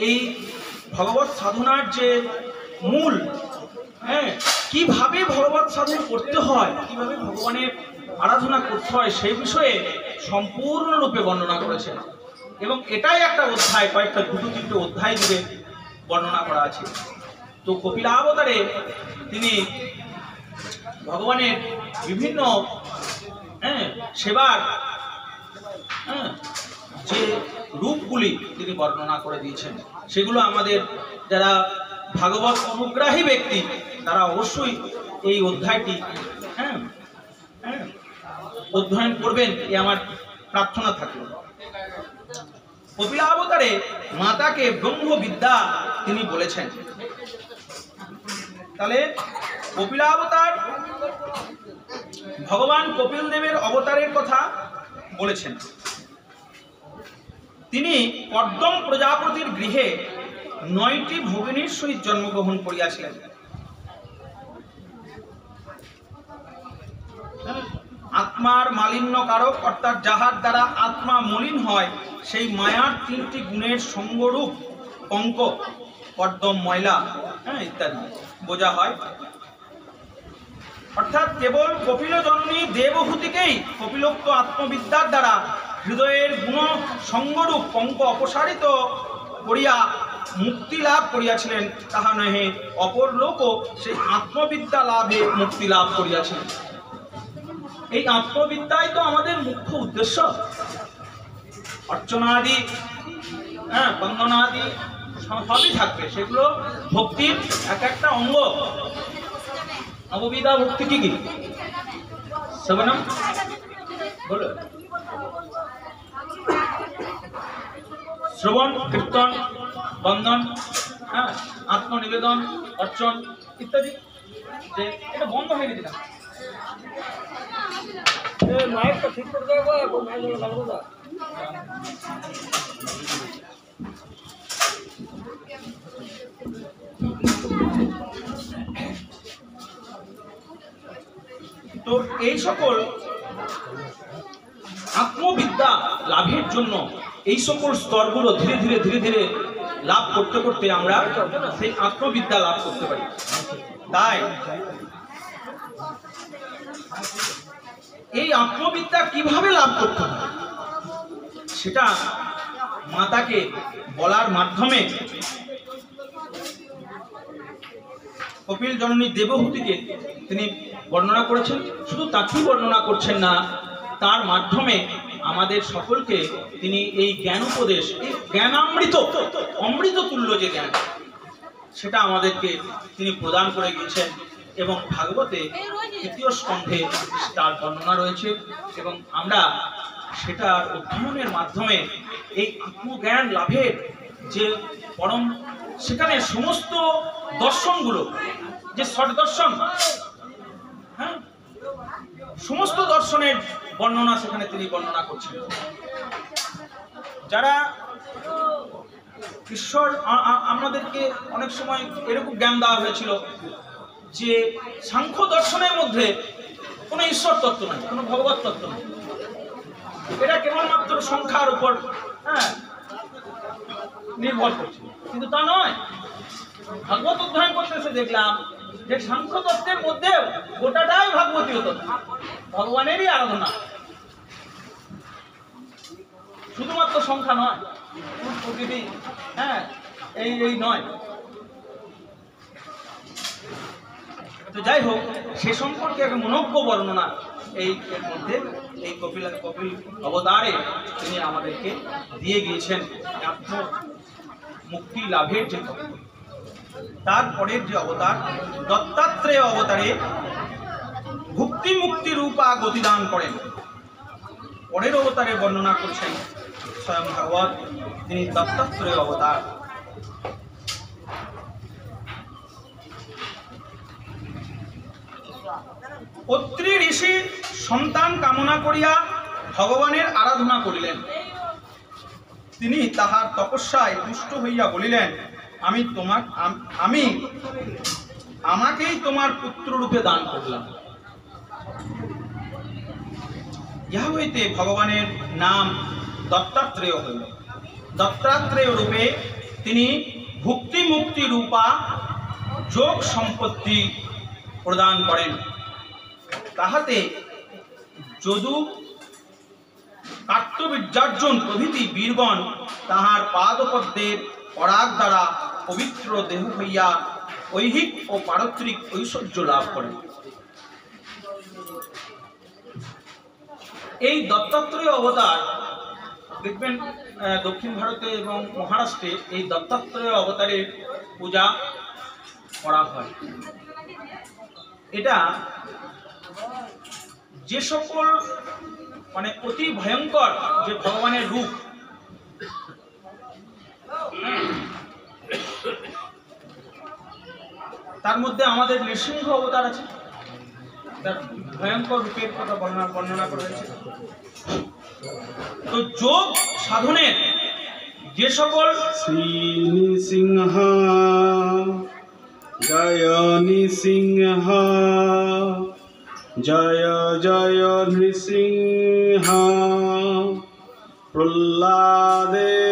এই ভগবত সাধনার যে মূল, কিভাবে ভগবত সাধন করতে হয়, কিভাবে ভগবানের আরাধনা করতে হয় সেই বিষয়ে সম্পূর্ণরূপে বর্ণনা করেছেন। এবং এটাই একটা অধ্যায়, কয়েকটা দুটো তিনটে অধ্যায় জুড়ে বর্ণনা করা আছে। তো কপিলাবতারে তিনি ভগবানের বিভিন্ন সেবার যে রূপগুলি তিনি বর্ণনা করে দিয়েছেন, সেগুলো আমাদের যারা ভাগবত অনুগ্রাহী ব্যক্তি তারা অবশ্যই এই অধ্যায়টি অধ্যয়ন করবেন, এ আমার প্রার্থনা থাকল। কপিলাবতারে মাতাকে ব্রহ্মবিদ্যা তিনি বলেছেন। তাহলে কপিলাবতার ভগবান কপিল দেবের অবতারের কথা বলেছেন। তিনি কর্দম প্রজাপতির গৃহে 9টি ভগিনীর সহিত জন্মগ্রহণ করিয়াছিলেন। আত্মার মালিন্য কারক অর্থাৎ যাহার দ্বারা আত্মা মলিন হয় সেই মায়ার 3টি গুণের সঙ্গরূপ পঙ্ক, কর্দম, ময়লা ইত্যাদি বোঝা হয়। অর্থাৎ কেবল কপিল জননী দেবহূতিকেই কপিলোক্ত আত্মবিদ্যার দ্বারা হৃদয়ের গুণ সঙ্গরূপ পঙ্ক অপসারিত করিয়া মুক্তি লাভ করিয়াছিলেন, তাহা নহে অপর লোকও সেই আত্মবিদ্যা লাভে মুক্তি লাভ করিয়াছিলেন। এই আত্মবিদ্যাই তো আমাদের মুখ্য উদ্দেশ্য। অর্চনাদি, বন্দনাদি সবই থাকবে, সেগুলো ভক্তির এক একটা অঙ্গ। নববিধা ভক্তি কি কি? শ্রবণম বলো। শ্রবণ, কীর্তন, বন্দন, আত্মনিবেদন, অর্চন ইত্যাদি। যে এটা বন্ধ হয়ে গেছে না,
মাইকটা ঠিক করে দেবো, এখন মাইক লাগবে না।
তো এই সকল আত্মবিদ্যা লাভের জন্য এই সকল স্তরগুলো ধীরে ধীরে ধীরে ধীরে লাভ করতে করতে আমরা সেই আত্মবিদ্যা লাভ করতে পারি। তাই এই আত্মবিদ্যা কিভাবে লাভ করতে হবে সেটা মাতাকে বলার মাধ্যমে কপিল জননী দেবহূতিকে তিনি বর্ণনা করেছেন। শুধু তাকেই বর্ণনা করছেন না, তার মাধ্যমে আমাদের সকলকে তিনি এই জ্ঞান উপদেশ, এই জ্ঞানামৃত, অমৃত তুল্য যে জ্ঞান, সেটা আমাদেরকে তিনি প্রদান করে গিয়েছেন। এবং ভাগবতে 3য় স্কন্ধে তার বর্ণনা রয়েছে, এবং আমরা সেটার অধ্যয়নের মাধ্যমে এই আত্মজ্ঞান লাভের যে পরম, সেখানে সমস্ত দর্শনগুলো, যে ষট দর্শন, সমস্ত দর্শনের বর্ণনা সেখানে তিনি বর্ণনা করছেন। যারা ঈশ্বর, আমাদেরকে অনেক সময় এরকম জ্ঞান দেওয়া হয়েছিল যে সাংখ্য দর্শনের মধ্যে কোনো ঈশ্বর তত্ত্ব নাই, কোনো ভগবত তত্ত্ব নাই, এটা কেবলমাত্র সংখ্যার উপর নির্ভর করছে। কিন্তু তা নয়। ভাগবত অধ্যয়ন করতেছে দেখলাম যে সাংখ্য তত্ত্বের মধ্যেও গোটাটাই ভাগবতীয় তত্ত্ব, ভগবানেরই আরাধনা, শুধুমাত্র সংখ্যা নয়, প্রকৃতি, এই নয়। তো যাই হোক, সে সম্পর্কে একটা মনোজ্ঞ বর্ণনা এই এর মধ্যে এই কপিল অবতারে তিনি আমাদেরকে দিয়ে গিয়েছেন। আত্ম মুক্তি লাভের যে তত্ত্ব, তারপরের যে অবতার দত্তাত্রেয় অবতারে ভুক্তি মুক্তি রূপা গতিদান করেন। পরের অবতারে বর্ণনা করছেন স্বয়ং ভাগবত, তিনি দত্তাত্রেয় অবতার। অত্রি ঋষি সন্তান কামনা করিয়া ভগবানের আরাধনা করিলেন। তিনি তাহার তপস্যায় তুষ্ট হইয়া বলিলেন, আমাকেই তোমার পুত্র রূপে দান করলাম। ইহা হইতে ভগবানের নাম দত্তাত্রেয় হইল। দত্তাত্রেয় রূপে তিনি ভুক্তি মুক্তি রূপা যোগ সম্পত্তি প্রদান করেন। তাহাতে যদু, কার্তবীর্যার্জুন প্রভৃতি বীরগণ তাহার পাদপদ্মের পরাগ দ্বারা পবিত্র দেহ হইয়া ঐহিক ও পারত্রিক ঐশ্বর্য লাভ করেন। এই দত্তাত্রেয় অবতার দেখবেন দক্ষিণ ভারতে এবং মহারাষ্ট্রে এই দত্তাত্রেয় অবতারের পূজা করা হয়। এটা যে সকল মানে অতি ভয়ঙ্কর যে ভগবানের রূপ, তার মধ্যে আমাদের নৃসিংহ অবতার আছে, তার ভয়ঙ্কর রূপের কথা বর্ণনা করা হয়েছে। তো যোগ সাধনের যে সকল
শ্রী নৃসিংহ জয় নৃসিংহ, জয় জয় নৃসিংহ, প্রহ্লাদেশ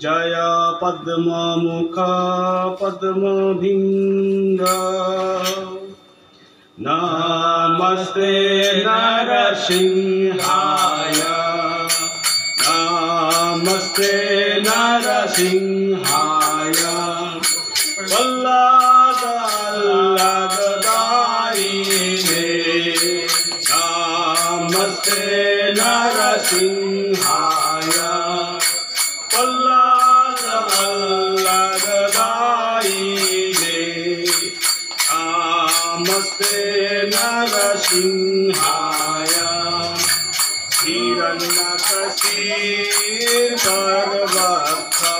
জয় পদ্মমুখ পদ্মভিঙ্গ, Namaste Narasimhaya. Namaste Narasimhaya. Valladalladayine. Namaste Narasimhaya. Valladalladayine. Namaste Narasimhaya. Hiranyakasir Parvata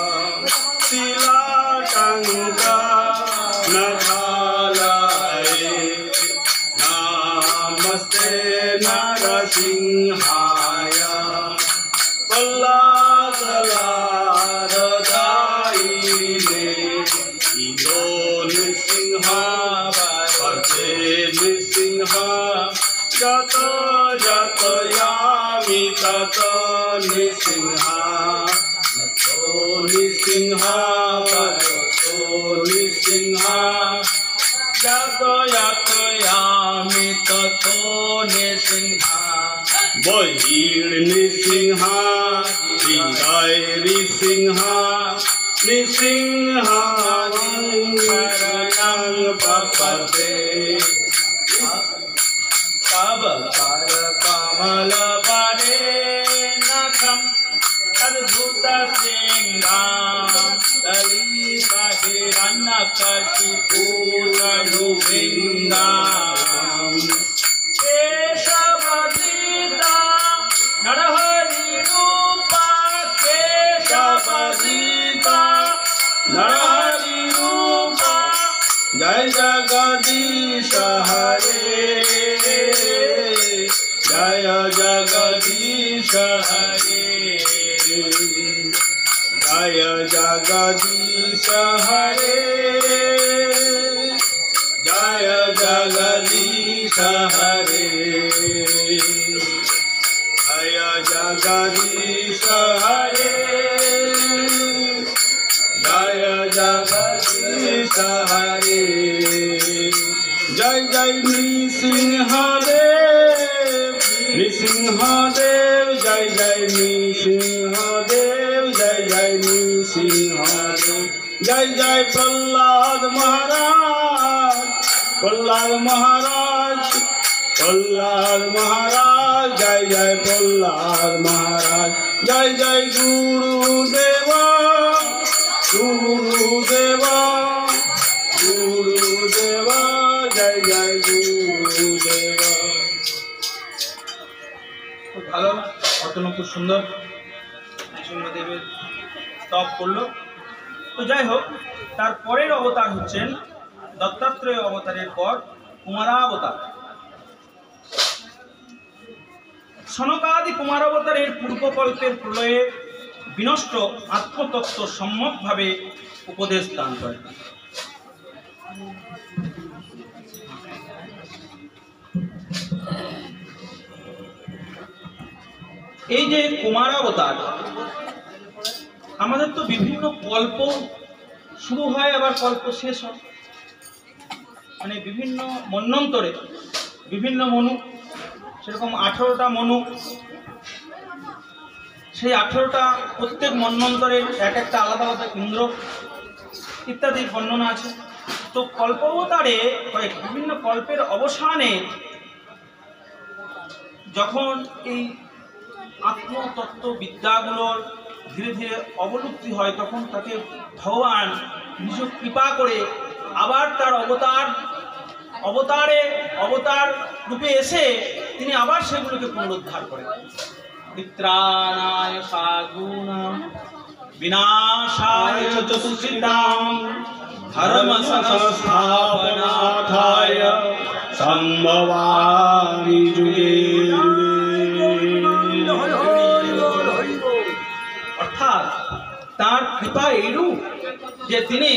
Silatanka Nathalaye. Namaste Narasimhaya. Valladalladayine. Ido Nrsimha Bhate Nrsimha. Jato jato yami tato Nrsimha. Jato Nrsimha Jato Nrsimha. Jato jato yami tato Nrsimha. Bahir Nrsimha Hriday Nrsimha. Nrsimha Sharanam Papate. Avatar Kamala Pade Nakham Adbhuta Singham Dalita Hiranyakashipu Rajuvingam Keshavadita Narahari Rupa Keshavadita Narahari Rupa Jai Jagadish Hare. Jaya Jagadish Hare. Jaya Jagadish Hare. Jaya Jagadish Hare. Jaya Jagadish Hare. Jaya Jagadish Hare. Jai Jai Nrsimha Dev. Nrsimha Dev. Jai Jai Nrsimha Dev. Jai Jai Nrsimha Dev. Jai Jai Prahlad Maharaj. Prahlad Maharaj. Prahlad Maharaj. Jai Jai Prahlad Maharaj. Jai Jai Guru Deva. Guru Deva. Guru Deva. Jai Jai Guru Deva.
খুব ভালো, অতনু খুব সুন্দর নৃসিংহদেবের স্তব করলো। তো যাই হোক, তার পরের অবতার হচ্ছেন দত্তাত্রেয় অবতারের পর কুমারাবতার। সনকাদি কুমারাবতারের পূর্বকল্পের প্রলয়ে বিনষ্ট আত্মতত্ত্ব সম্যকভাবে উপদেশ দান করেন। এই যে কুমারাবতার, আমাদের তো বিভিন্ন কল্প শুরু হয় আবার কল্প শেষ হয়, মানে বিভিন্ন মন্বন্তরে বিভিন্ন মনু, সেরকম 18টা মনু, সেই 18টা প্রত্যেক মন্বন্তরের এক একটা আলাদা আলাদা ইন্দ্র ইত্যাদি বর্ণনা আছে। তো কল্পাবতারে বিভিন্ন কল্পের অবসানে যখন এই আত্মতত্ত্ব বিদ্যাগুলোর ধীরে ধীরে অবলুপ্তি হয়, তখন তাকে ভগবান নিজ কৃপা করে আবার তার অবতার রূপে এসে তিনি আবার সেগুলোকে পুনরুদ্ধার করেন। বিত্রাণায় সাগুণাম বিনাশায় চতুষ্কৃতাম ধর্ম সংস্থাপনার্থায়
সম্ভবামি যুগে
অর্থাৎ তার কৃপা এইরূপ যে তিনি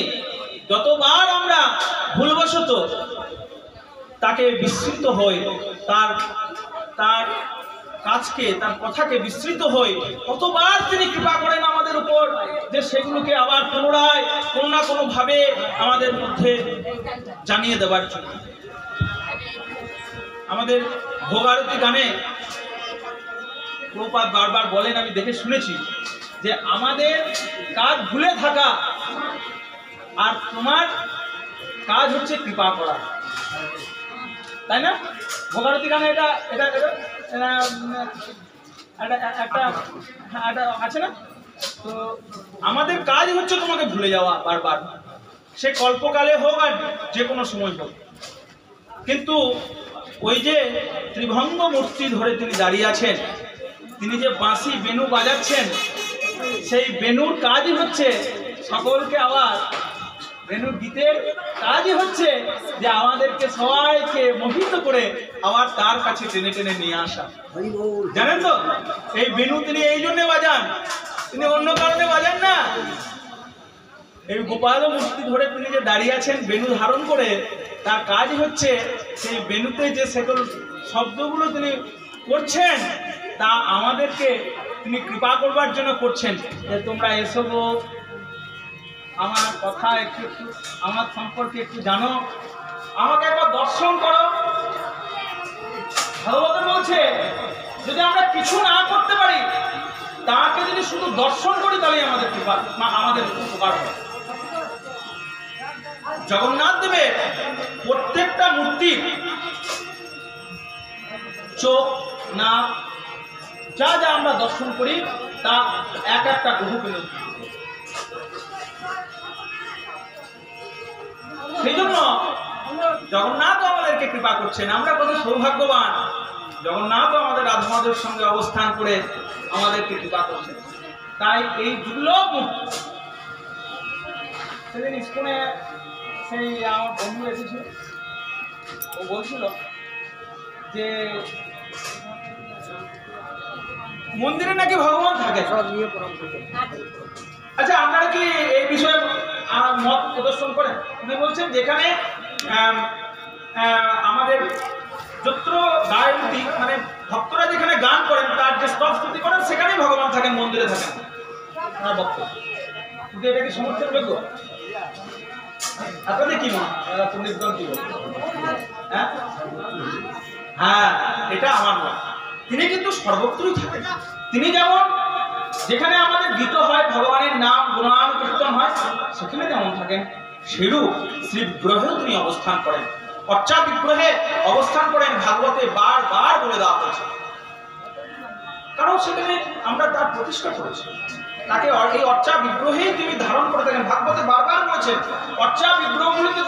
যতবার আমরা ভুলবশত তাকে বিস্মৃত হই, তার কাজকে তার কথাকে বিস্মৃত হই, কতবার তিনি কৃপা করেন আমাদের উপর যে সেগুলোকে আবার পুনরায় কোনো না কোনোভাবে আমাদের মধ্যে জানিয়ে দেওয়ার জন্য। আমাদের ভোগ আরতি গানে প্রভুপাদ বারবার বলেন, আমি দেখে শুনেছি, যে আমাদের কাজ ভুলে থাকা আর তোমার কাজ হচ্ছে কৃপা করা, তাই না? ভোগ আরতি গানে এটা এটা একটা আছে না? তো আমাদের কাজ হচ্ছে তোমাকে ভুলে যাওয়া বারবার, সে কল্পকালে হোক আর যে কোনো সময় হোক। কিন্তু ওই যে ত্রিভঙ্গ মূর্তি ধরে তিনি দাঁড়িয়ে আছেন, তিনি যে বাঁশি বেণু বাজাচ্ছেন, সেই বেণুর কাজই হচ্ছে সকলকে আবার, বেণুর গীতের কাজই হচ্ছে যে আমাদেরকে সবাইকে মোহিত করে আবার তার কাছে টেনে টেনে নিয়ে আসা। জানেন তো, এই বেণু তিনি এই জন্যে বাজান, তিনি অন্য কারণে বাজান না। এই গোপাল মূর্তি ধরে তিনি যে দাঁড়িয়ে আছেন বেণু ধারণ করে, তার কাজ হচ্ছে সেই বেণুতে যে সকল শব্দগুলো তিনি করছেন তা আমাদেরকে তিনি কৃপা করবার জন্য করছেন, যে তোমরা এসো গো, আমার কথা একটু একটু আমার সম্পর্কে একটু জানো, আমাকে একবার দর্শন করো। ভাগবত বলছে যদি আমরা কিছু না করতে পারি, তাকে যদি শুধু দর্শন করি, তাহলে আমাদের কৃপা, আমাদের উপকার হবে। জগন্নাথ দেবের প্রত্যেকটা মূর্তির চোখ, নাক, যা যা আমরা দর্শন করি তা এক একটা গ্রহ পেল। সেই জন্য জগন্নাথ আমাদেরকে কৃপা করছেন। আমরা কত সৌভাগ্যবান, জগন্নাথ আমাদের রাধা মাধবের সঙ্গে অবস্থান করে আমাদেরকে কৃপা করছেন। তাই এই দুর্লভ মূর্তি, সেদিন স্কুলে সেই আমার বন্ধু এসেছিল, ও বলছিল যে মন্দিরে নাকি ভগবান থাকে। আচ্ছা, আপনারা কি এই বিষয়ে মত প্রদর্শন করেন? উনি বলছেন যেখানে আমাদের যত্র গায়ন্তি, মানে ভক্তরা যেখানে গান করেন, তার যে স্তব স্তুতি করেন, সেখানেই ভগবান থাকেন, মন্দিরে থাকেন না বক্তব্য। কিন্তু এটা কি সমর্থনযোগ্য? আপনাদের কি মনে হয়? পণ্ডিতগণ কি বলেন? হ্যাঁ, এটা আমার মত। তিনি কিন্তু সর্বত্রই থাকেন। তিনি যেমন যেখানে আমাদের গীত হয়, ভগবানের নাম গুণগান কীর্তন হয়, সেখানে যেমন থাকেন, সেরূপ শ্রী বিগ্রহেও তিনি অবস্থান করেন। অর্চা বিগ্রহে অবস্থান করেন, ভাগবতে বারবার বলে দেওয়া হয়েছে। কারণ সেখানে আমরা তার প্রতিষ্ঠা করেছি, তাকে এই অর্চা বিগ্রহেই তিনি ধারণ করে থাকেন। ভাগবতে বারবার বলেছেন, অর্চা বিগ্রহগুলিতে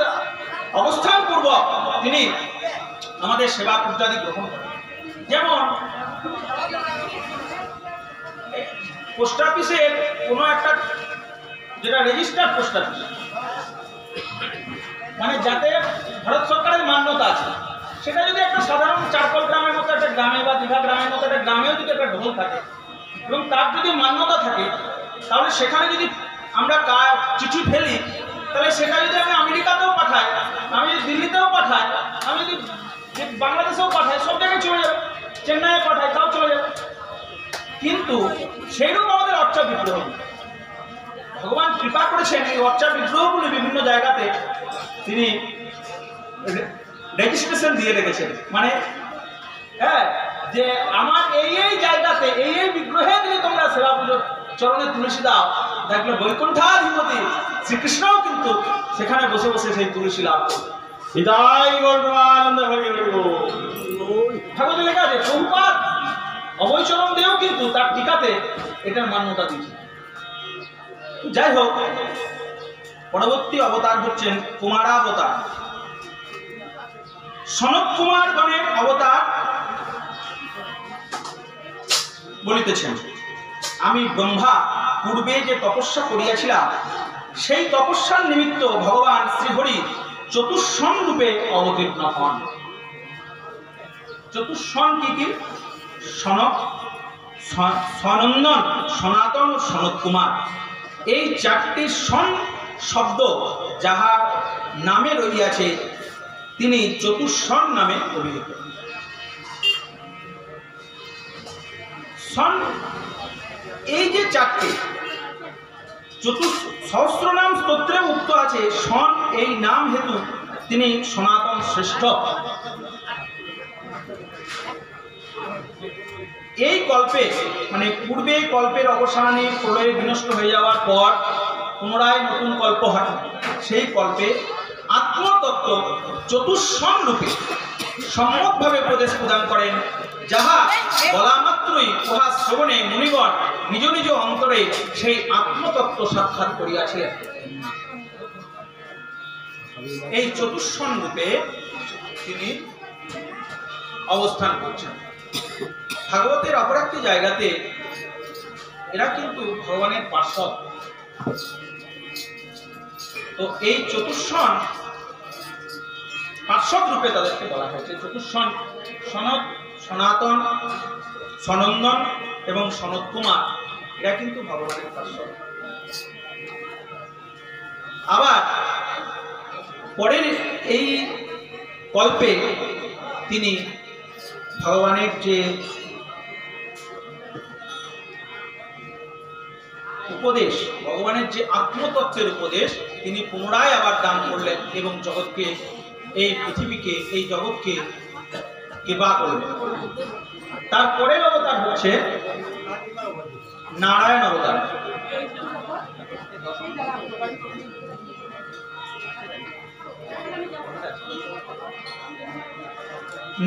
অবস্থান পূর্বক তিনি আমাদের সেবা পূজাদি গ্রহণ করেন। যেমন পোস্ট অফিসের কোনো একটা, যেটা রেজিস্টার্ড পোস্ট অফিস, মানে যাতে ভারত সরকারের মান্যতা আছে, সেটা যদি একটা সাধারণ চারকল গ্রামের মতো একটা গ্রামে বা দীঘা গ্রামের মতো একটা গ্রামেও যদি একটা ঢোল থাকে এবং তার যদি মান্যতা থাকে, তাহলে সেখানে যদি আমরা চিঠি ফেলি, তাহলে সেটা যদি আমি আমেরিকাতেও পাঠাই, আমি যদি দিল্লিতেও পাঠাই, আমি যদি বাংলাদেশেও পাঠাই, সব জায়গায় চলে যাবে, চেন্নাইয়ে পাঠাই তাও চলে যাবে। কিন্তু সেইরকম আমাদের অর্চা বিগ্রহ, ভগবান কৃপা করেছেন, এই অর্চা বিগ্রহগুলি বিভিন্ন জায়গাতে তিনি রেজিস্ট্রেশন দিয়ে রেখেছেন। মানে হ্যাঁ, যে আমার এই এই জায়গাতে এই এই বিগ্রহে যদি তোমরা সেবা পুজো চরণে তুলসী দাও, দেখলে বৈকুণ্ঠাধিপতি শ্রীকৃষ্ণও কিন্তু সেখানে বসে বসে সেই তুলসী লাভ করবে। ঠাকুর লেখা আছে, প্রভুপাদ অভয়চরণ দেও কিন্তু তার টিকাতে এটার মান্যতা দিয়েছে। যাই হোক, পরবর্তী অবতার হচ্ছেন কুমারাবতার। সনত কুমার গণের অবতার বলিতেছেন, আমি ব্রহ্মা পূর্বে যে তপস্যা করিয়াছিলাম, সেই তপস্যার নিমিত্ত ভগবান শ্রীহরি চতুষ্ষণ রূপে অবতীর্ণ হন। চতুষ্ষণ কি কি? সনক, সনন্দন, সনাতন ও সনত কুমার, এই চারটি সন শব্দ যাহার নামে রহিয়াছে, তিনি চতুষ্ষণ নামে অভিহিত। সন এই যে চারটি সহস্রনাম স্তোত্রে উক্ত আছে, সন এই নাম হেতু তিনি সনাতন শ্রেষ্ঠ। এই কল্পে মানে পূর্বে কল্পের অবসানে প্রলয়ে বিনষ্ট হয়ে যাওয়ার পর পুনরায় নতুন কল্প হয়। সেই কল্পে আত্মতত্ত্ব চতুষ্ষণ রূপে সম্যকভাবে উপদেশ প্রদান করেন, যাহা বলা মাত্রই উহা শ্রবণে মুনিগণ নিজ নিজ অন্তরে সেই আত্মতত্ত্ব সাক্ষাৎ করিয়াছিলেন। এই চতুষ্ষণ রূপে তিনি অবস্থান করছেন। ভাগবতের অপর একটি জায়গাতে এরা কিন্তু ভগবানের পার্শ্বদ। তো এই চতুষ্ষণ পার্শ্বদ রূপে তাদেরকে বলা হয়েছে। চতুষ্ষণ সনদ, সনাতন, সনন্দন এবং সনদ কুমার, এরা কিন্তু ভগবানের পার্শ্বদ। আবার পরের এই কল্পে তিনি ভগবানের যে উপদেশ, ভগবানের যে আত্মতত্ত্বের উপদেশ তিনি পুনরায় আবার দান করলেন এবং জগৎকে, এই পৃথিবীকে, এই জগৎকে কৃপা করলেন। তারপরের অবতার হচ্ছে নারায়ণ অবতার।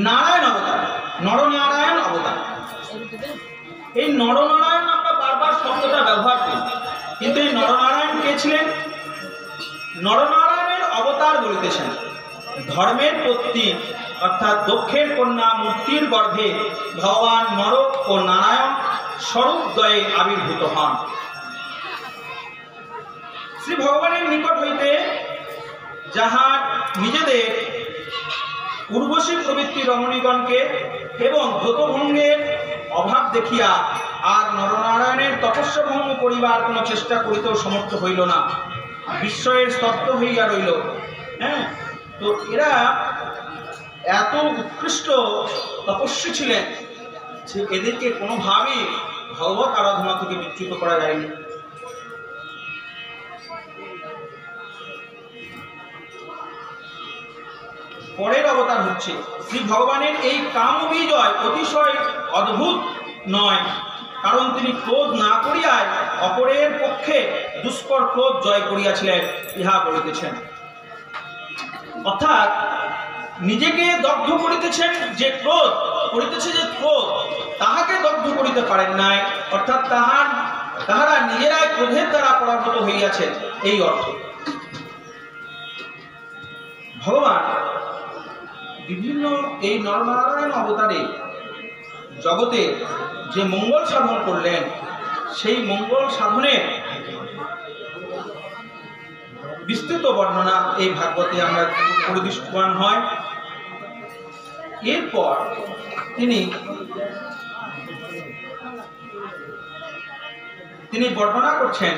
নারায়ণ অবতার, নরনারায়ণ অবতার। এই নরনারায়ণ আমরা বারবার শব্দটা ব্যবহার করি, কিন্তু এই নরনারায়ণ কে ছিলেন? নরনারায়ণের অবতার বলিতেছেন ধর্মের পত্নী অর্থাৎ দক্ষের কন্যা মূর্তির গর্ভে ভগবান নর ও নারায়ণ স্বরূপদ্বয়ে আবির্ভূত হন। শ্রী ভগবানের নিকট হইতে যাহা নিজেদের উর্বশী প্রবৃত্তি রমণীগণকে এবং ব্রতভঙ্গের অভাব দেখিয়া আর নরনারায়ণের তপস্যা ভঙ্গ করিবার কোনো চেষ্টা করিতেও সমর্থ হইল না, বিস্ময়ের স্তব্ধ হইয়া রইল। হ্যাঁ, তো এরা এত উৎকৃষ্ট তপস্বী ছিলেন যে এদেরকে কোনোভাবেই ভগবত আরাধনা থেকে বিচ্যুত করা যায়নি। পরের অবতার হচ্ছে শ্রী ভগবানের এই কাম বিজয় অতিশয় অদ্ভুত নয়, কারণ তিনি ক্রোধ না করিয়ায় অপরের পক্ষে দুষ্কর ক্রোধ জয় করিয়াছিলেন, ইহা বলিতেছেন। অর্থাৎ নিজেকে দগ্ধ করিতেছেন যে ক্রোধ, তাহাকে দগ্ধ করিতে পারেন নাই, অর্থাৎ তাহারা নিজেরাই ক্রোধের দ্বারা পরাভূত হইয়াছেন, এই অর্থ। ভগবান বিভিন্ন এই নরনারায়ণ অবতারে জগতে যে মঙ্গল সাধন করলেন, সেই মঙ্গল সাধনের বিস্তৃত বর্ণনা এই ভাগবতে আমরা পরিদৃষ্টবান হয়। এরপর তিনি বর্ণনা করছেন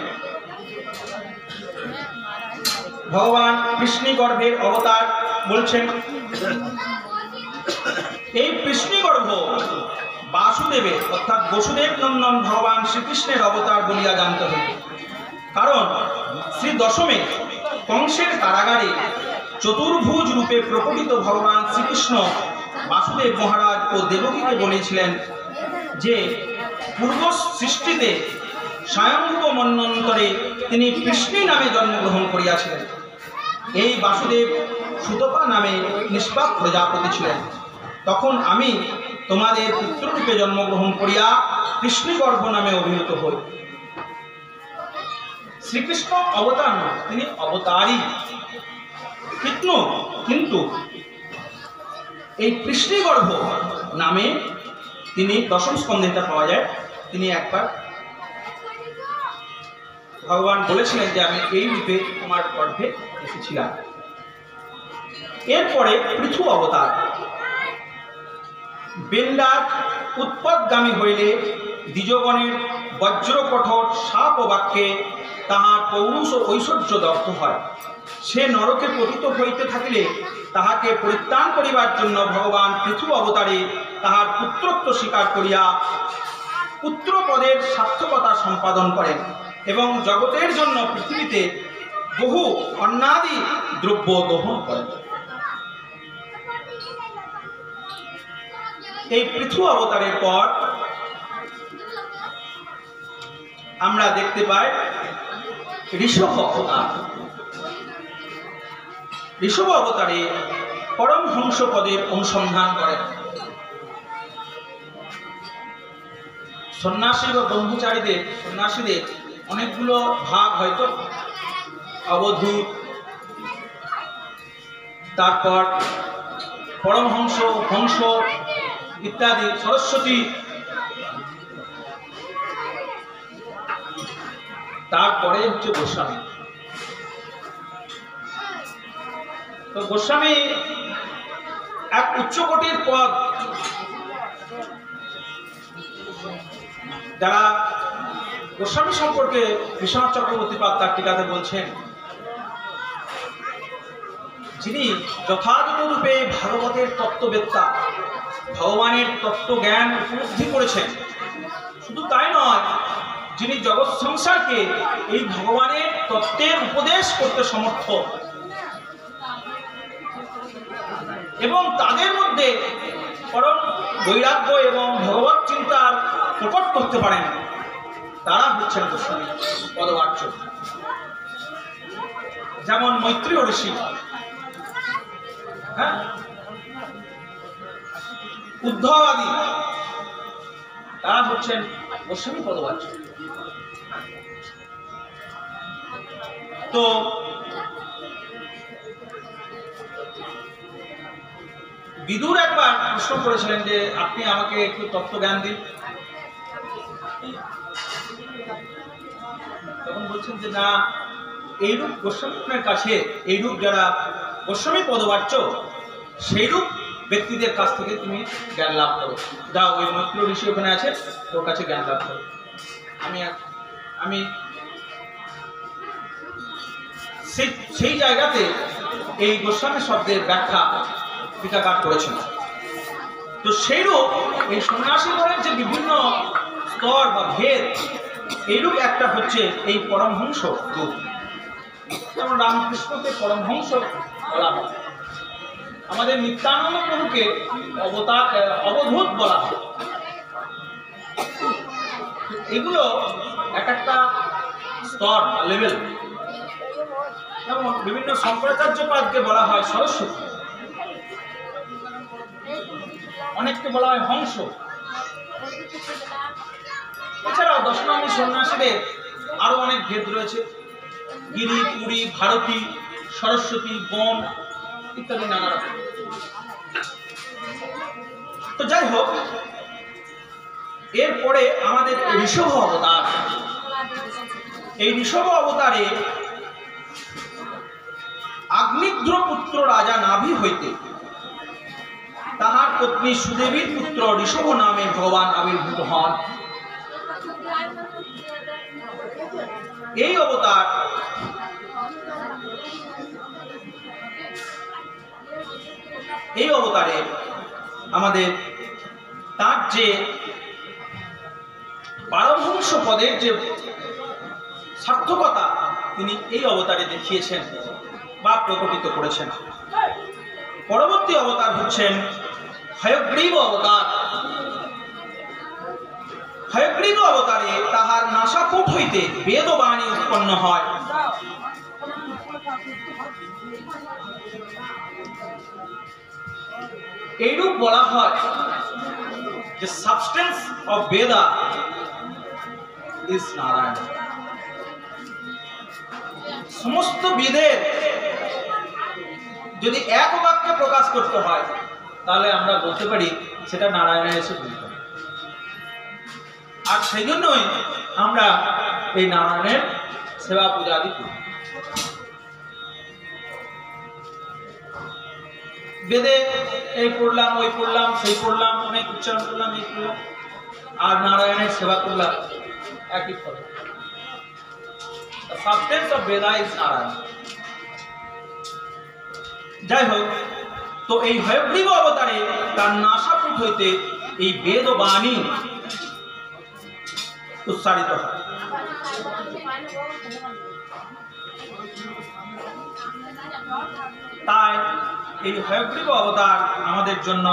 ভগবান কৃষ্ণ গর্ভের অবতার। বলছেন এই কৃষ্ণগর্ভ বাসুদেবের অর্থাৎ বসুদেব নন্দন ভগবান শ্রীকৃষ্ণের অবতার বলিয়া জানতে হবে, কারণ শ্রী দশমে কংসের কারাগারে চতুর্ভুজ রূপে প্রকটিত ভগবান শ্রীকৃষ্ণ বাসুদেব মহারাজ ও দেবকীকে বলেছিলেন যে পূর্ব সৃষ্টিতে স্বয়ংভূব মন্বন্তরে তিনি কৃষ্ণী নামে জন্মগ্রহণ করিয়াছিলেন। এই বাসুদেব সুতপা নামে নিষ্পাপ প্রজাপতি ছিলেন। তখন আমি তোমাদের পুত্ররূপে জন্মগ্রহণ করিয়া কৃষ্ণগর্ভ নামে অভিহিত হই। শ্রীকৃষ্ণ অবতার নয়, তিনি অবতারই, কিন্তু এই কৃষ্ণগর্ভ নামে তিনি দশম স্কন্ধে পাওয়া যায়। তিনি একবার ভগবান বলেছিলেন যে আমি এই রূপে তোমার গর্ভে এসেছিলাম। এরপরে পৃথু অবতার। বেন্ডার উৎপদগামী হইলে দ্বিজগণের বজ্র কঠোর সাপ ও বাক্যে তাহার পৌরুষ ও ঐশ্বর্য দগ্ধ হয়। সে নরকে পতিত হইতে থাকিলে তাহাকে পরিত্রাণ করিবার জন্য ভগবান পৃথু অবতারে তাহার পুত্রত্ব স্বীকার করিয়া পুত্রপদের সার্থকতা সম্পাদন করেন এবং জগতের জন্য পৃথিবীতে বহু অন্নাদি দ্রব্য দহন করেন। এই পৃথু অবতারের পর আমরা দেখতে পাই ঋষভ অবতার। ঋষভ অবতারে পরমহংস পদের অনুসন্ধান করেন। সন্ন্যাসী বা সন্ন্যাসীদের অনেকগুলো ভাগ, হয়তো অবধূত, তারপর পরমহংস, হংস ইত্যাদি, সরস্বতী, তারপরে হচ্ছে গোস্বামী। তো গোস্বামী এক উচ্চকোটির পদ। যারা গোস্বামী সম্পর্কে বিশ্বনাথ চক্রবর্তী পাদ তার টিকাতে বলছেন, যিনি যথাযথ রূপে ভাগবতের তত্ত্ববেত্তা, ভগবানের তত্ত্বজ্ঞান উপলব্ধি করেছেন। শুধু তাই নয়, যিনি জগৎ সংসারকে এই ভগবানের তত্ত্বের উপদেশ করতে সমর্থ এবং তাদের মধ্যে পরম বৈরাগ্য এবং ভগবত চিন্তার প্রকট করতে পারেন, তারা হচ্ছেন গোস্বামী পদবাচ্য। যেমন মৈত্রেয় ঋষি, হ্যাঁ, উদ্ধব আদি, তারা হচ্ছেন গোস্বামী পদবাচ্য। তো বিদুর একবার প্রশ্ন করেছিলেন যে আপনি আমাকে একটু তত্ত্বজ্ঞান দিন। তখন বলছেন যে না, এইরূপ গোস্বামীর কাছে, এইরূপ যারা গোস্বামী পদবাচ্য, সেইরূপ ব্যক্তিদের কাছ থেকে তুমি জ্ঞান লাভ করো। যাও, ওই মৈত্রেয় ঋষি ওখানে আছে, তোর কাছে জ্ঞান লাভ করো। আমি সেই জায়গাতে এই গোস্বামী শব্দের ব্যাখ্যা টিকাকার করেছেন। তো সেইরূপ এই সন্ন্যাসীগণের যে বিভিন্ন স্তর বা ভেদ, এইরূপ একটা হচ্ছে এই পরমহংস রূপ। যেমন রামকৃষ্ণকে পরমহংস বলা হয়, আমাদের নিত্যানন্দ প্রভুকে অবধূত বলা হয়। এগুলো এক একটা স্তর বা লেভেল। যেমন বিভিন্ন শঙ্করাচার্যপাদকে বলা হয় সরস্বতী, অনেককে বলা হয় হংস। এছাড়াও দশনামী সন্ন্যাসীদের আরো অনেক ভেদ রয়েছে, গিরি, পুরী, ভারতী, সরস্বতী, বন ইত্যাদি নানা রকম। তো যাই হোক, এরপরে আমাদের ঋষভ অবতার। এই ঋষভ অবতারে আগ্নিদ্র পুত্র রাজা নাভি হইতে তাহার পত্নী সুদেবীর পুত্র ঋষভ নামে ভগবান আবির্ভূত হন। এই অবতারে আমাদের তার যে পারমহংস পদের যে সার্থকতা তিনি এই অবতারে দেখিয়েছেন বা প্রকটিত করেছেন। পরবর্তী অবতার হচ্ছেন হয়গ্রীব অবতার। হয়গ্রীব অবতারে তাহার নাসাকুট হইতে বেদবাণী উৎপন্ন হয়। এইরূপ বলা হয় যে substance of Vedha is Narayan. সমস্ত বেদের যদি এক বাক্যে প্রকাশ করতে হয়, তাহলে আমরা বলতে পারি সেটা নারায়ণের এসে ভূমিকা। আর সেই জন্যই আমরা এই নারায়ণের সেবা পূজা আদি করি। বেদে এই পড়লাম, ওই পড়লাম, সেই পড়লাম, অনেক উচ্চারণ করলাম, এই করলাম, আর নারায়ণের সেবা করলাম, একই ফল। The substance of Veda is Narayan. যাই হোক, তো এই হয়গ্রীব অবতারে তার নাসাকুট হইতে এই বেদ বাণী উচ্চারিত হয়। তাই এই হয়গ্রীব অবতার আমাদের জন্য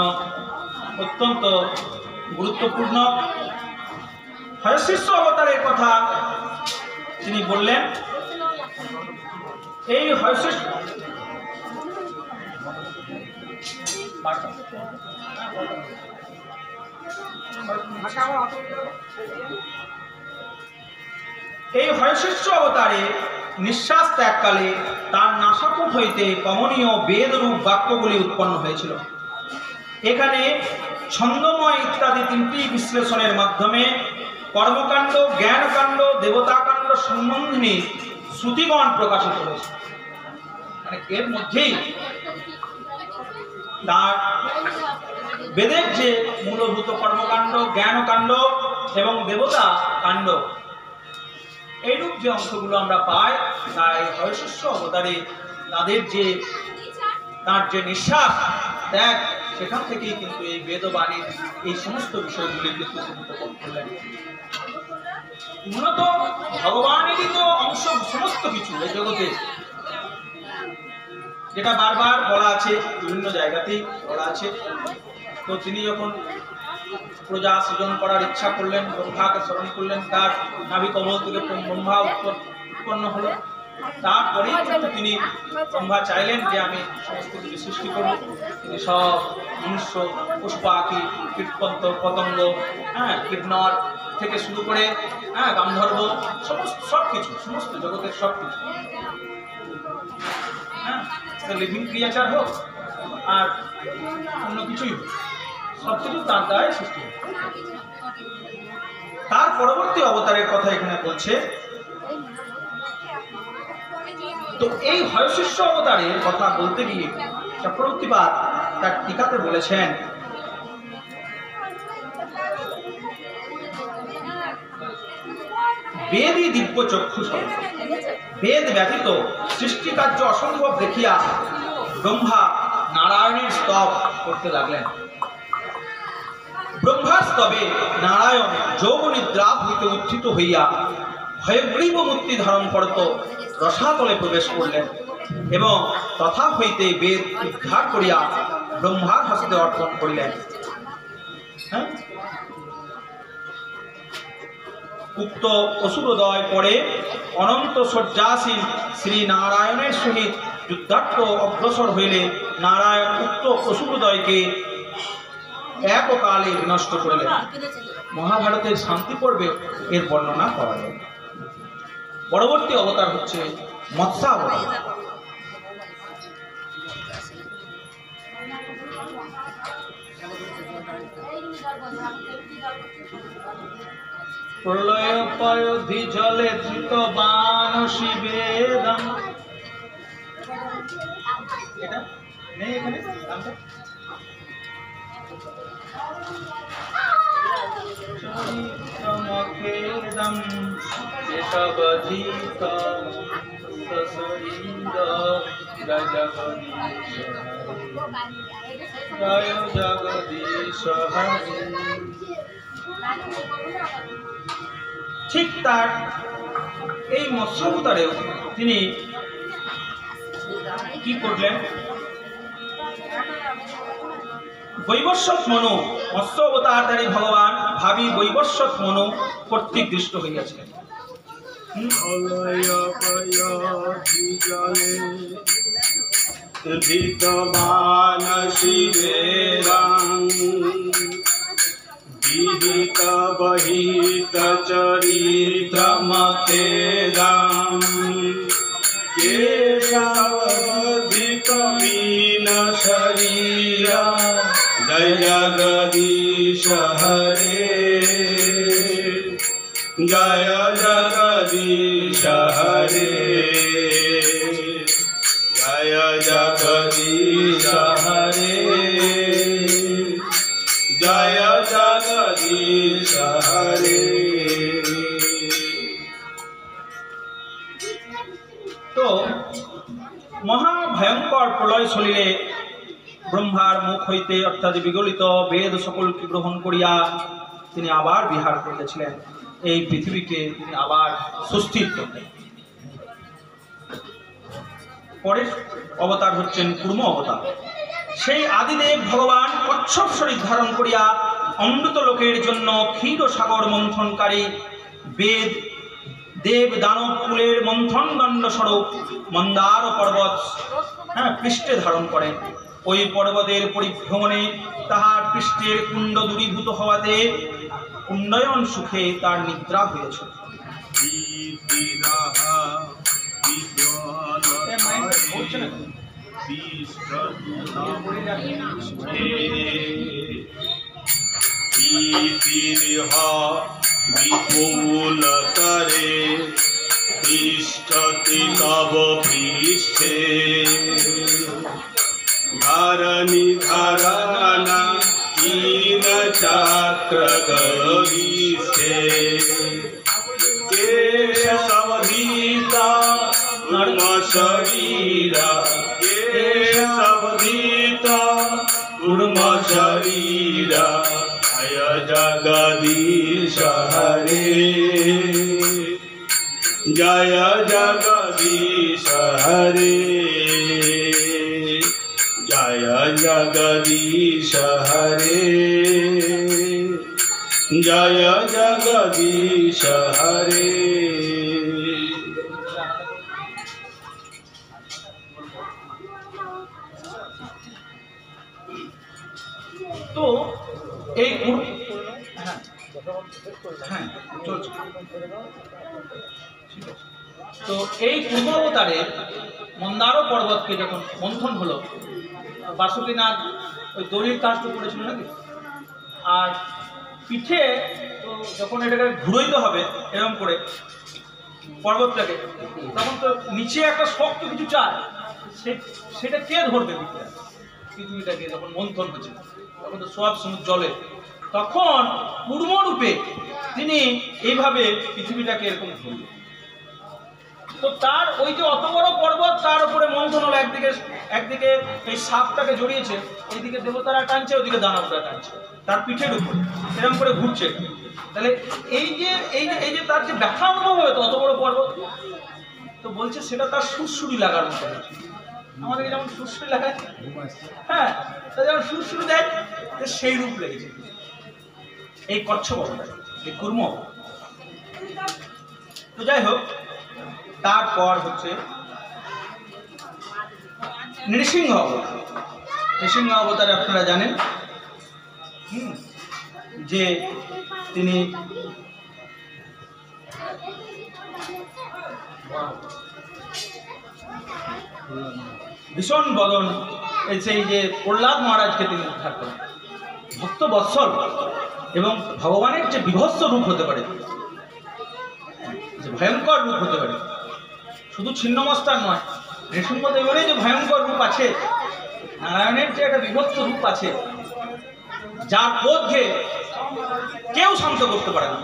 অত্যন্ত গুরুত্বপূর্ণ। হয়শিষ্য অবতারের কথা তিনি বললেন এই হয়শ্রেষ্ঠ অবতারে নিঃশ্বাস ত্যাগকালে তার নাসাপুট হইতে কমনীয় বেদরূপ বাক্যগুলি উৎপন্ন হয়েছিল। এখানে ছন্দময় ইত্যাদি তিনটি বিশ্লেষণের মাধ্যমে কর্মকাণ্ড, জ্ঞানকাণ্ড, দেবতাকাণ্ড সম্বন্ধে শ্রুতিগণ প্রকাশিত হয়েছে। মানে এর মধ্যেই তার বেদের যে মূলভূত কর্মকাণ্ড, জ্ঞানকাণ্ড এবং দেবতা কাণ্ড এইরূপ যে অংশগুলো আমরা পাই, তাই হয়শস্য অবতারে তার যে নিঃশ্বাস ত্যাগ, সেখান থেকেই কিন্তু এই বেদবাণীর এই সমস্ত বিষয়গুলি কিন্তু করলেন। মূলত ভগবানেরই তো অংশ সমস্ত কিছু এই জগতে, যেটা বারবার বলা আছে, বিভিন্ন জায়গাতেই বলা আছে। তো তিনি যখন প্রজা সৃজন করার ইচ্ছা করলেন, ব্রহ্মাকে স্মরণ করলেন, তার নাভি কমল থেকে ব্রহ্মা উৎপন্ন হলো। তারপরেই কিন্তু তিনি ব্রহ্মা চাইলেন যে আমি সমস্ত কিছু সৃষ্টি করব। তিনি সব মনুষ্য, পশু পাখি, কীটপতঙ্গ, পতঙ্গ, কীটনর থেকে শুরু করে গান্ধর্ব, সবকিছু, সমস্ত জগতের সবকিছু, লিভিং ক্রিয়েচার হোক আর অন্য কিছুই হোক, সবকিছু তার দ্বারাই সৃষ্টি হয়। তার পরবর্তী অবতারের কথা এখানে বলছে। তো এই হয়শস্য অবতারের কথা বলতে গিয়ে চক্রবর্তীপাদ তার টিকাতে বলেছেন, বেদই দিব্য চক্ষু স্বরূপ। বেদ ব্যতীত সৃষ্টিকার্য অসম্ভব দেখিয়া ব্রহ্মা নারায়ণের স্তব করতে লাগলেন। ব্রহ্মার স্তবে নারায়ণ যোগনিদ্রা হইতে উত্থিত হইয়া হয়গ্রীব মূর্তি ধারণ করত রসাতলে প্রবেশ করলেন এবং তথা হইতে বেদ উদ্ধার করিয়া ব্রহ্মার হস্তে অর্পণ করিলেন। উক্ত অসুরোদয় পরে অনন্ত শয্যাসীন শ্রী নারায়ণের সহিত যুদ্ধার্থ অগ্রসর হইলে নারায়ণ উক্ত অসুরোদয়কে এককালে নষ্ট করিলেন। মহাভারতের শান্তি পর্বে এর বর্ণনা পাওয়া যায়। পরবর্তী অবতার হচ্ছে মৎস্যাবতার। প্রলয় পয়োধি জলে ধৃত বান শিবেদম। এটা নেই এখানে নামটা। চরিত্রমখেদম কেশবধিত সশরীর জগদীশ জয় জগদীশ হরি। ঠিক তার এই মৎস্যাবতারেও তিনি কি করলেন? বৈবস্বত মনু, মৎস্য অবতারধারী ভগবান ভাবি বৈবস্বত মনু কর্তৃক দৃষ্ট হইয়াছিলেন।
विहित बहित चरित्रमखेदं केशवधित मीन शरीर जय जगदीश हरे जय जगदीश हरे जय जगदीश हरे जय जगदीश हरे।
তো মহাভয়ঙ্কর প্রলয় চলিলে ব্রহ্মার মুখ হইতে অর্থাৎ বিগলিত বেদ সকলকে গ্রহণ করিয়া তিনি আবার বিহার করিতেছিলেন। এই পৃথিবীকে তিনি আবার সুস্থির করলেন। পরের অবতার হচ্ছেন কুর্ম অবতার। সেই আদিদেব ভগবান কচ্ছপ শরীর ধারণ করিয়া অমৃত লোকের জন্য ক্ষীর সাগর মন্থনকারী বেদ দেব দানব কুলের মন্থন দণ্ড স্বরূপ মন্দার পর্বত পৃষ্ঠে ধারণ করেন। ওই পর্বতের পরিভ্রমণে তাহার পৃষ্ঠের কুণ্ড দূরীভূত হওয়াতে উন্নয়ন সুখে তার নিদ্রা হয়েছে।
বিপুলতরে তিষ্ঠতি তব পৃষ্ঠে ধারণি ধারণা তীর চক্র গরিষ্ঠে কেশবধীতা কুর্ম শরীরা কেশবধীতা কুর্ম শরীরা জয় জগদীশ হরে জয় জগদীশ হরে জয় জগদীশ হরে জয় জগদীশ হরে।
তো এই তো এই পূর্বাবতারে মন্দার পর্বতকে যখন মন্থন হলো, বাসুকীনাথ ওই দড়ির কাজটা করেছিল নাকি, আর পিঠে তো যখন এটাকে ঘুরোইতে হবে এরকম করে পর্বতটাকে, তখন তো নিচে একটা শক্ত কিছু চায়, সেটা কে ধরবে পৃথিবীটাকে যখন মন্থন হচ্ছে, তখন তো সব সমুদ্র জলে, তখন পূর্ণরূপে তিনি এইভাবে পৃথিবীটাকে এরকম ধরবে। তো তার ওই যে অত বড় পর্বত, তার উপরে মন্থন হলো, একদিকে এই সাপটাকে জড়িয়েছে, এইদিকে দেবতারা টানছে, ওইদিকে দানবরা টানছে, তার পিঠের উপরে এরকম করে ঘুরছে। তাহলে এই যে তার যে ব্যথা অনুভব হবে তো অত বড় পর্বত, তো বলছে সেটা তার সুরসুরি লাগার মতো হয়েছে। আমাদেরকে যেমন সুরসুরি লাগায়, হ্যাঁ, তা যেমন সুরসুরি দেয়, সেই রূপ লেগেছে এই কচ্ছপ অবতার, এই কুর্ম। তো যাই হোক, তারপর হচ্ছে নৃসিংহ অবতার। নৃসিংহ অবতারে আপনারা জানেন যে তিনি ভীষণ বদন, সেই যে প্রহ্লাদ মহারাজকে তিনি উদ্ধার করেন। ভক্ত বৎসল এবং ভগবানের যে বিভৎস রূপ হতে পারে, যে ভয়ঙ্কর রূপ হতে পারে, শুধু ছিন্নমস্তার নয়, নৃসিংহদেবেরই যে ভয়ঙ্কর রূপ আছে, নারায়ণের যে একটা বিভৎস রূপ আছে, যার ক্রোধকে কেউ শান্ত করতে পারে না,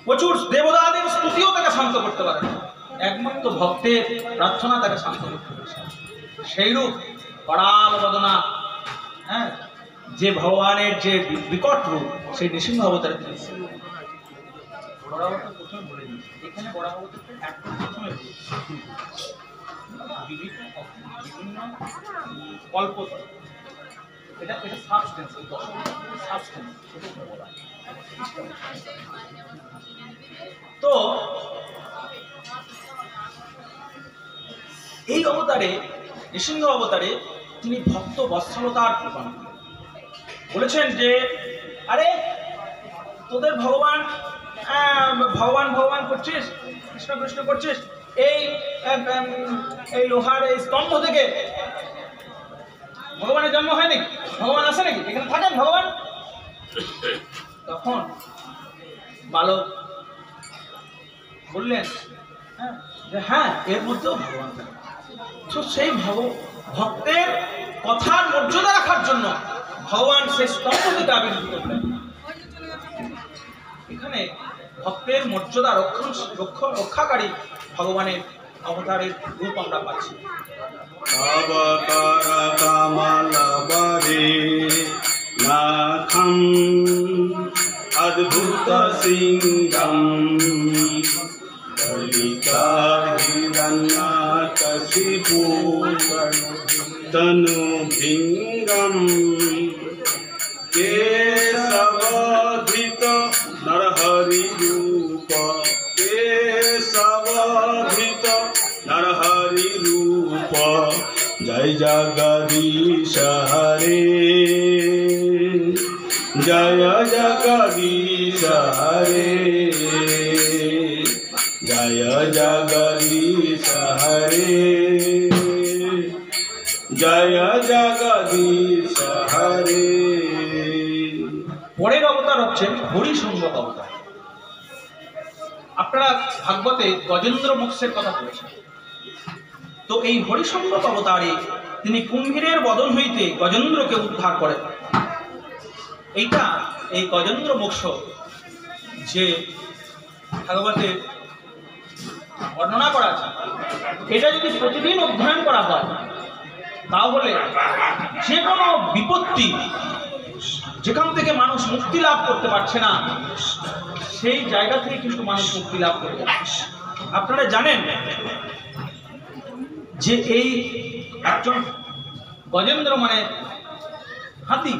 প্রচুর দেবতাদের স্তুতিও তাকে শান্ত করতে পারে না, একমাত্র ভক্তের প্রার্থনা তাকে শান্ত করতে পারে। সেই রূপ করাল বদনা, হ্যাঁ, যে ভগবানের যে বিকট রূপ, সেই নৃসিংহ অবতারে তিনি প্রথমে বলে দিয়েছি। এখানে প্রথমে বিভিন্ন কল্প, এটা সাবস্টেন্স, সাবস্টেন্স বলা। তো এই অবতারে, নৃসিংহ অবতারে তিনি ভক্ত বৎসলতার প্রমাণ বলেছেন যে, আরে তোদের ভগবান ভগবান ভগবান করছিস, কৃষ্ণ কৃষ্ণ করছিস, এই লোহার এই স্তম্ভ থেকে ভগবানের জন্ম হয় নাকি? ভগবান আসে নাকি? এখানে থাকেন ভগবান? তখন বালক বললেন যে হ্যাঁ, এর মধ্যেও ভগবান থাকে। তো সেই ভক্তের কথার মর্যাদা রাখার জন্য ভগবান সেই স্তম্ভ থেকে আবির্ভূত হলেন। এখানে ভক্তের মর্যাদা রক্ষাকারী ভগবানের অবতারের রূপ আমরা পাচ্ছি।
অদ্ভুত সিংহম হিরণ্যকশিপু তনু ভিঙ্গম কেশবধিত নরহরি রূপ केशवधृत नरहरि रूप जय जगदीश हरे जय जगदीश हरे जय जगदीश हरे जय जगदीश हरे।
পরের অবতার হচ্ছেন হরিসংজ্ঞক অবতার। আপনারা ভাগবতে গজেন্দ্র মোক্ষের কথা বলেছেন। তো এই হরিসংজ্ঞক অবতারে তিনি কুম্ভীরের বদন হইতে গজেন্দ্রকে উদ্ধার করেন। এই গজেন্দ্র মোক্ষ যে ভাগবতে বর্ণনা করা আছে, এটা যদি প্রতিদিন অধ্যয়ন করা হয় তাহলে যে কোনো বিপত্তি যেখান থেকে মানুষ মুক্তি লাভ করতে পারছে না সেই জায়গা থেকে কিন্তু মানুষ মুক্তি লাভ করবে। আপনারা জানেন যে এই একজন গজেন্দ্র মানে হাতি,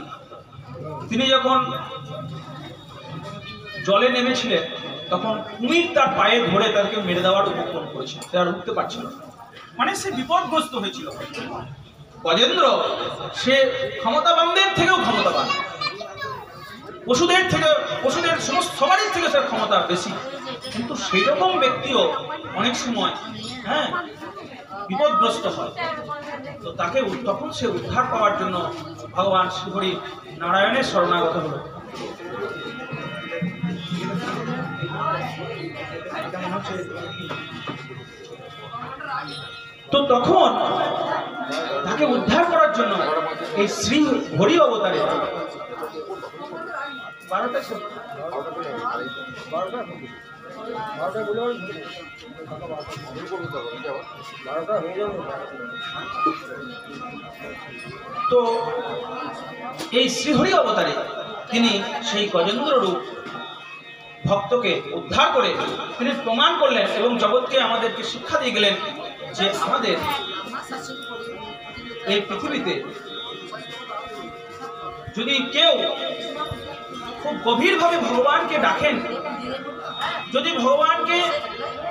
তিনি যখন জলে নেমেছিলেন তখন কুমির তার পায়ে ধরে তাকে মেরে দেওয়ার উপক্রম করেছিল, সে আর উঠতে পারছিল না, মানে সে বিপদগ্রস্ত হয়েছিল। গজেন্দ্র সে ক্ষমতাবানদের থেকেও ক্ষমতাবান, পশুদের সমস্ত সবারই থেকে তার ক্ষমতা বেশি, কিন্তু সেই রকম ব্যক্তিও অনেক সময় বিপদগ্রস্ত হয়। তো তাকে তখন সে উদ্ধার পাওয়ার জন্য ভগবান শ্রীহরি নারায়ণের শরণাগত হল। তো তখন তাকে উদ্ধার করার জন্য এই শ্রী হরি অবতারে তো এই শ্রীহরি অবতারে তিনি সেই গজেন্দ্র রূপ ভক্তকে উদ্ধার করে তিনি প্রমাণ করলেন এবং জগৎকে আমাদেরকে শিক্ষা দিয়ে গেলেন যে আমাদের এই পৃথিবীতে যদি কেউ খুব গভীরভাবে ভগবানকে ডাকেন, যদি ভগবানকে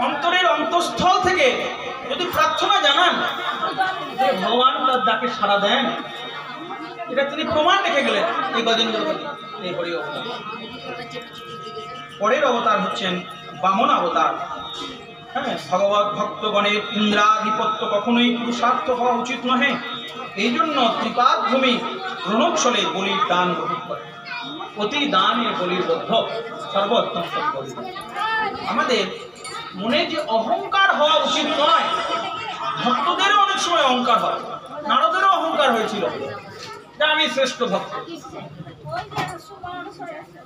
অন্তরের অন্তঃস্থল থেকে যদি প্রার্থনা জানান, যে ভগবান তার ডাকে সাড়া দেন, এটা তিনি প্রমাণ রেখে গেলেন এই গজেন্দ্র এই হরি অবতার। পরের অবতার হচ্ছেন বামন অবতার। ভগবত ভক্তগণের ইন্দ্রাধিপত্য কখনোই পুরুষার্থ হওয়া উচিত নহে, এই জন্য ত্রিপাদ ভূমি রণোৎসলে বলির দান গ্রহণ করে, অতি দানে বলির বদ্ধ সর্বোত্তম। আমাদের মনে যে অহংকার হওয়া উচিত নয়, ভক্তদেরও অনেক সময় অহংকার হয়, নারদেরও অহংকার হয়েছিল যে আমি শ্রেষ্ঠ ভক্ত।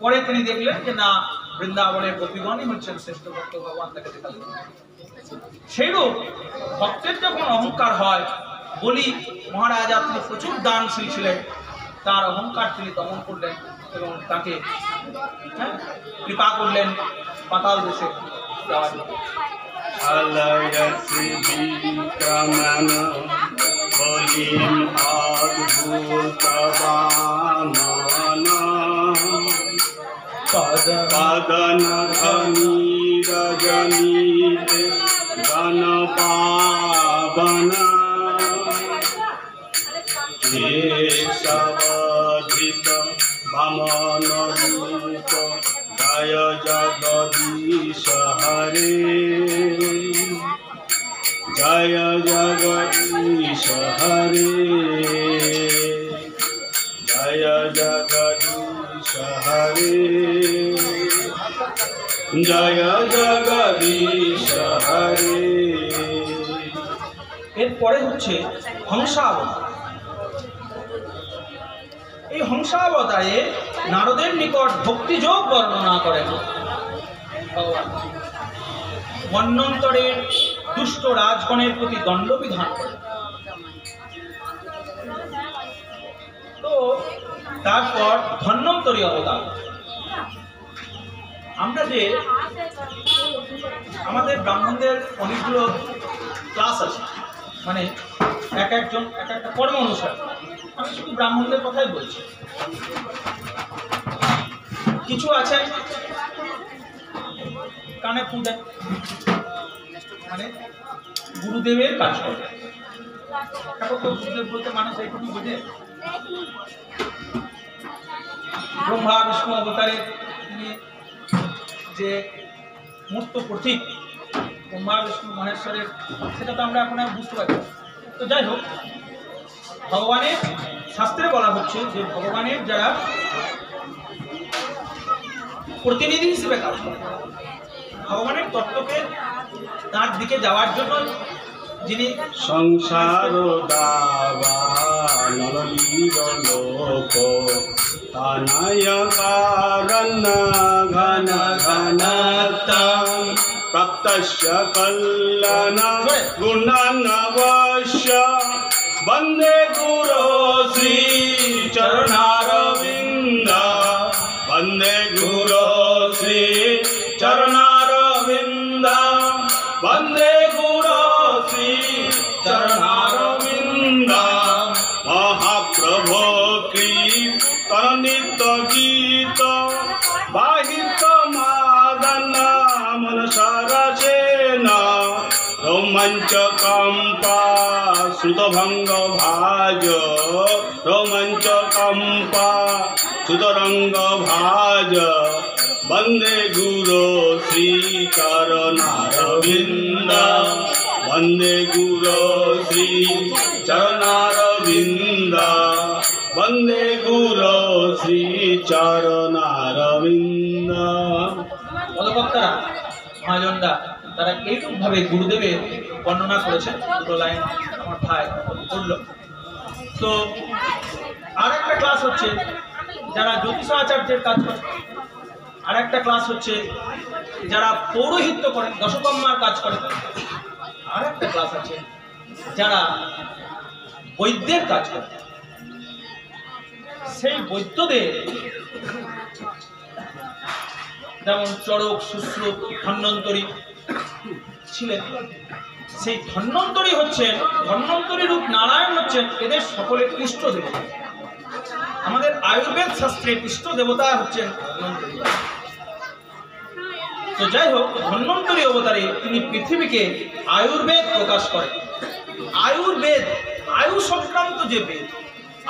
পরে তিনি দেখলেন যে না, বৃন্দাবনের গোপীগণই হচ্ছেন শ্রেষ্ঠ ভক্ত, ভগবান তাকে দেখালেন। সেইরূপ ভক্তের যখন অহংকার হয়, বলি মহারাজা তিনি প্রচুর দানশীল ছিলেন, তার অহংকার তিনি দমন করলেন এবং তাকে কৃপা করলেন পাতাল দেশে যাওয়ার জন্য।
पदन खनीर जनित गण पावन केशवधृत वामन रूप जय जगदीश हरे जय जगदीश हरे जय जगदीश हरे जय जगदीश हरे।
এরপরে হচ্ছে হংসাবতার। এই হংসাবতারে নারদের নিকট ভক্তিযোগ বর্ণনা করেন ভগবান। মন্বন্তরের দুষ্ট রাজগণের প্রতি দণ্ড বিধান করেন। তো তারপর ধন্বন্তরী অবতার। আমরা যে আমাদের ব্রাহ্মণদের অনেকগুলো ক্লাস আছে, মানে এক একজন এক একটা কর্ম অনুসারে, আমি শুধু ব্রাহ্মণদের কথাই বলছি। কিছু আছে কানে ফু দেন, মানে গুরুদেবের কাজ করে। এখন তো গুরুদেব বলতে মানুষ এইটুকু বোঝে। ব্রহ্মা বিষ্ণু অবতারে তিনি যে মূর্ত প্রতীক ব্রহ্মা বিষ্ণু মহেশ্বরের, সেটা তো আমরা এখন আর বুঝতে পারি। তো যাই হোক, ভগবানের শাস্ত্রে বলা হচ্ছে যে ভগবানের যারা প্রতিনিধি হিসেবে কাজ করে, ভগবানের তত্ত্বকে তার দিকে যাওয়ার জন্য যিনি
সংসার দাবানলীলোক তানায় কারণ ঘন ঘনতম প্রাপ্তস্য কল্যাণ গুণানবশ্য বন্দে গুরু শ্রী চরণারবিন্দ বন্দে গুরু শ্রী চরণারবিন্দ বন্দে গুরু শ্রী চরণারবিন্দ মহাপ্রভো কীর্তনিত গীত বাহিত মাদন মনসরচেন রোমাঞ্চ কম্পা শ্রুতভঙ্গ ভাজ রোমাঞ্চ কম্পা শ্রুতরঙ্গ ভাজ বন্দে গুরু শ্রী চরণারবিন্দ বন্দে গুরু শ্রী চরণারবিন্দ বন্দে গুরু শ্রী চরণারবিন্দ।
পদবক্তারা মহাজনরা তারা এইরূপভাবে গুরুদেবের বর্ণনা করেছেন। দুটো লাইন আমার ভাই পড়ল। তো আর একটা ক্লাস হচ্ছে যারা জ্যোতিষ আচার্যের কাজ করে, আর একটা ক্লাস হচ্ছে যারা পৌরোহিত্য করেন, দশকর্মার কাজ করেন, আর একটা ক্লাস আছে যারা বৈদ্যের কাজ করে। সেই বৈদ্যদের যেমন চরক, শুশ্রূত, ধন্বন্তরী ছিলেন। সেই ধন্বন্তরী হচ্ছেন, ধন্বন্তরী রূপ নারায়ণ হচ্ছেন এদের সকলের ইষ্ট দেবতা। আমাদের আয়ুর্বেদ শাস্ত্রের ইষ্ট দেবতা হচ্ছেন ধন্বন্তরী। তো যাই হোক, ধন্বন্তরী অবতারে তিনি পৃথিবীকে আয়ুর্বেদ প্রকাশ করেন। আয়ুর্বেদ, আয়ু সংক্রান্ত যে বেদ,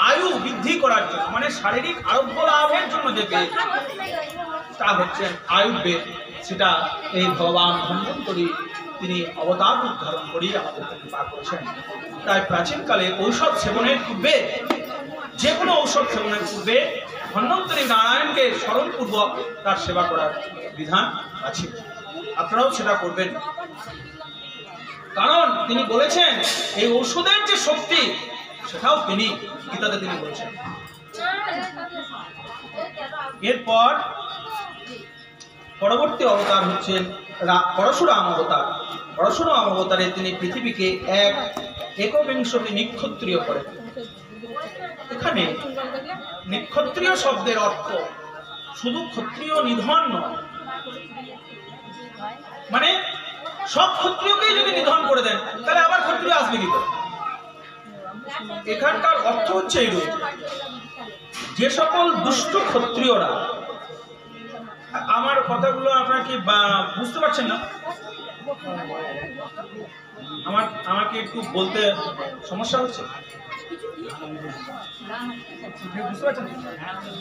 আয়ু বৃদ্ধি করার জন্য, মানে শারীরিক আরোগ্য লাভের জন্য যে বেদ, তা হচ্ছেন আয়ুর্বেদ। সেটা এই ভগবান ধন্বন্তরী তিনি অবতার রূপ ধারণ করেই আমাদেরকে কৃপা করেছেন। তাই প্রাচীনকালে ঔষধ সেবনের পূর্বে, যে কোনো ঔষধ সেবনের পূর্বে ধন্বন্তরী নারায়ণকে স্মরণপূর্বক তার সেবা করার বিধান আছে। আপনারাও সেটা করবেন, কারণ তিনি বলেছেন এই ঔষধের যে শক্তি সেটাও তিনি গীতাতে তিনি বলেছেন। এরপর পরবর্তী অবতার হচ্ছেন পরশুরাম অবতার। পরশুরাম অবতারে তিনি পৃথিবীকে একবিংশতি নিক্ষত্রিয় করেন। এখানে নিক্ষত্রিয় শব্দের অর্থ শুধু ক্ষত্রিয় নিধন নয়, মানে সব ক্ষত্রিয়কেই যদি নিধন করে দেন তাহলে আবার ক্ষত্রিয় আসবে কি করে? এখানকার অর্থ হচ্ছে এইরূপ, যে সকল দুষ্ট ক্ষত্রিয়রা, আমার কথাগুলো আপনারা কি বুঝতে পারছেন না? আমাকে একটু বলতে সমস্যা হচ্ছে, বুঝতে পারছেন?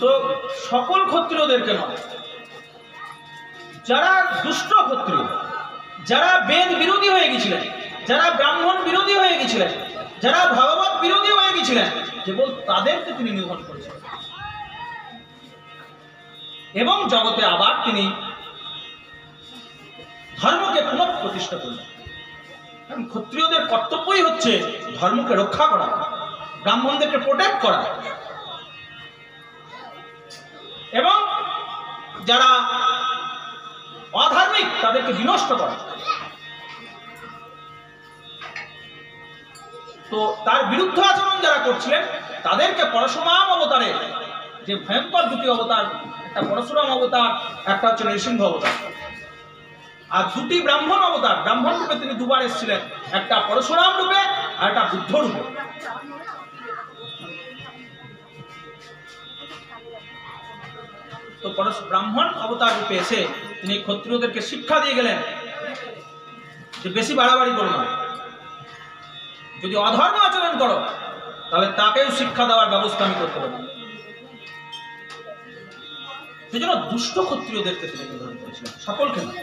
তো সকল ক্ষত্রিয়দেরকে নয়, যারা দুষ্ট ক্ষত্রিয়, যারা বেদ বিরোধী হয়ে গেছিলেন, যারা ব্রাহ্মণ বিরোধী হয়ে গেছিলেন, যারা ভাগবত বিরোধী হয়ে গেছিলেন, কেবল তাদেরকে তিনি নিধন করেছিলেন এবং জগতে আবার তিনি ধর্মকে পুনঃপ্রতিষ্ঠা করলেন। কারণ ক্ষত্রিয়দের কর্তব্যই হচ্ছে ধর্মকে রক্ষা করা, ব্রাহ্মণদেরকে প্রোটেক্ট করা, এবং যারা অধার্মিক তাদেরকে বিনষ্ট করা। তো তার বিরুদ্ধ আচরণ যারা করছিলেন তাদেরকে পরশুরাম অবতারে, যে ভয়ঙ্কর দুটি অবতার, একটা পরশুরাম অবতার, একটা হচ্ছে নৃসিংহ অবতার, আর দুটি ব্রাহ্মণ অবতার, ব্রাহ্মণ রূপে তিনি দুবার এসেছিলেন, একটা পরশুরাম রূপে আর একটা বুদ্ধ রূপে। তো ব্রাহ্মণ অবতার রূপে এসে তিনি ক্ষত্রিয়দেরকে শিক্ষা দিয়ে গেলেন যে বেশি বাড়াবাড়ি করো না, যদি অধর্ম আচরণ করো তাহলে তাকেও শিক্ষা দেওয়ার ব্যবস্থা আমি করতে পারি। সেই জন্য দুষ্ট ক্ষত্রিয়দেরকে তিনি নিধন করেছিলেন, সকলকে না।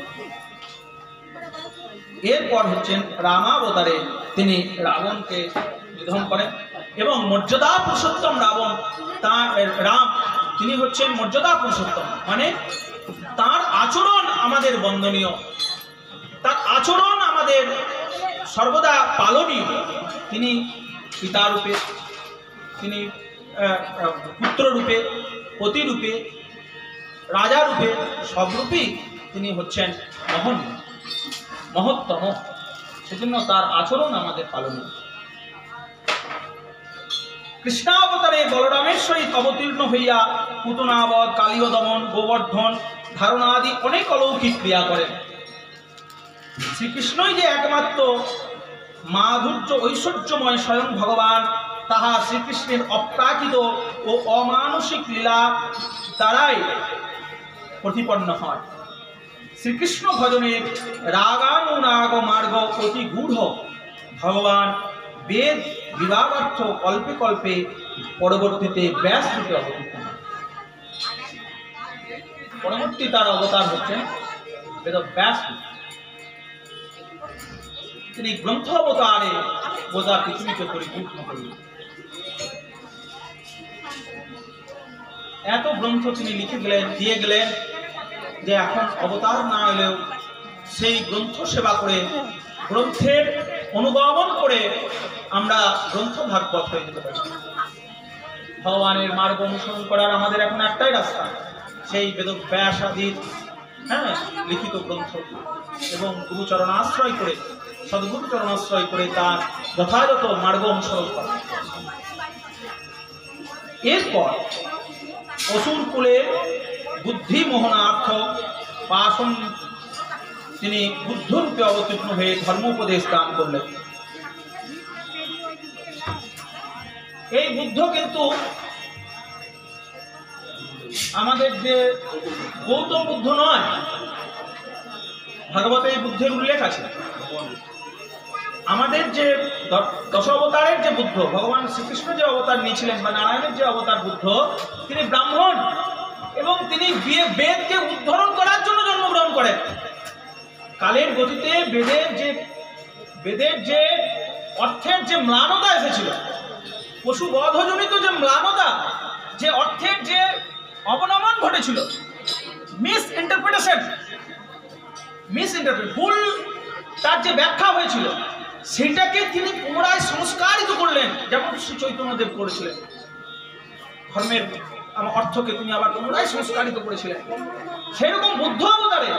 এরপর হচ্ছেন রামাবতারে তিনি রাবণকে নিধন করেন এবং মর্যাদা পুরুষোত্তম রাবণ, তার রাম তিনি হচ্ছেন মর্যাদা পুরুষোত্তম, মানে তার আচরণ আমাদের বন্দনীয়, তার আচরণ আমাদের সর্বদা পালনীয়। তিনি পিতারূপে, তিনি পুত্ররূপে, পতিরূপে, রাজারূপে, সব রূপেই তিনি হচ্ছেন মহত্তম, সেজন্য তার আচরণ আমাদের পালনীয়। কৃষ্ণাবতারে বলরামের সহিত অবতীর্ণ হইয়া পুতনাবধ, কালীয় দমন, গোবর্ধন ধারণা আদি অনেক অলৌকিক ক্রিয়া করেন। শ্রীকৃষ্ণই যে একমাত্র মাধুর্য ঐশ্বর্যময় স্বয়ং ভগবান, তাহা শ্রীকৃষ্ণের অপ্রাকৃত ও অমানসিক লীলা দ্বারাই প্রতিপন্ন হয়। শ্রীকৃষ্ণ ভজনের রাগানুরাগ মার্গ অতি গূঢ় ভগবান বেদ বিভাগার্থ কল্পে কল্পে পরবর্তীতে ব্যাস রূপে অবতীর্ণ হয়। পরবর্তী তার অবতার হচ্ছেন বেদব্যাস। তিনি গ্রন্থ অবতারে গোটা পৃথিবীকে পরিপূর্ণ করলেন। এত গ্রন্থ তিনি লিখে গেলেন, দিয়ে গেলেন যে এখন অবতার না এলেও সেই গ্রন্থ সেবা করে, গ্রন্থের অনুগমন করে আমরা গ্রন্থ ভাগবত হয়ে যেতে পারি। ভগবানের মার্গ অনুসরণ করার আমাদের এখন একটাই রাস্তা, সেই বেদব্যাস আদির লিখিত গ্রন্থ এবং গুরুচরণ আশ্রয় করে, সদ্গুরুচরণ আশ্রয় করে তার যথাযথ মার্গ অনুসরণ করা। এরপর অসুর কুলে বুদ্ধি মোহনার্থ পাশন তিনি বুদ্ধরূপে অবতীর্ণ হয়ে ধর্মোপদেশ দান করলেন। এই বুদ্ধ কিন্তু আমাদের যে গৌতম বুদ্ধ নয়, ভাগবতে এই বুদ্ধের উল্লেখ আছে। আমাদের যে দশ অবতারের যে বুদ্ধ, ভগবান শ্রীকৃষ্ণ যে অবতার নিয়েছিলেন বা নারায়ণের যে অবতার বুদ্ধ, তিনি ব্রাহ্মণ এবং তিনি বেদকে উদ্ধরণ করার জন্য জন্মগ্রহণ করেন। কালের গতিতে বেদের যে অর্থের যে ম্লানতা এসেছিল, পশু বধজনিত যে ম্লানতা, যে অর্থের যে অবনমন ঘটেছিল, মিস ইন্টারপ্রিটেশন, ভুল তার যে ব্যাখ্যা হয়েছিল, সেটাকে তিনি পুনরায় সংস্কারিত করলেন, যেমন শ্রী চৈতন্যদেব করেছিলেন। ধর্মের অর্থকে তিনি আবার পুনরায় সংস্কারিত করেছিলেন। সেরকম বুদ্ধ অবতারে,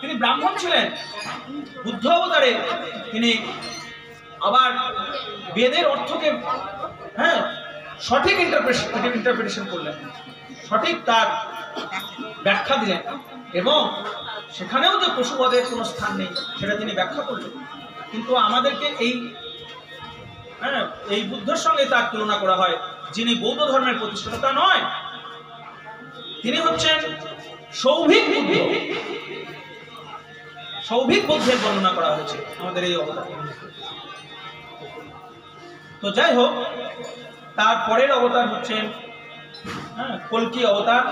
তিনি ব্রাহ্মণ ছিলেন, বুদ্ধ অবতারে তিনি আবার বেদের অর্থকে সঠিক ইন্টারপ্রিটেশন করলেন, সঠিক তার ব্যাখ্যা দিলেন এবং সেখানেও যে পশুবধের কোনো স্থান নেই সেটা তিনি ব্যাখ্যা করলেন। কিন্তু আমাদেরকে এই বুদ্ধের সঙ্গে তার তুলনা করা হয়, যিনি বৌদ্ধ ধর্মের প্রতিষ্ঠাতা তা নয়, তিনি হচ্ছেন সৌভিক বুদ্ধ। সৌভিক বুদ্ধের বর্ণনা করা হয়েছে আমাদের এই অবতার। তো যাই হোক, তার পরের অবতার হচ্ছেন কল্কি অবতার।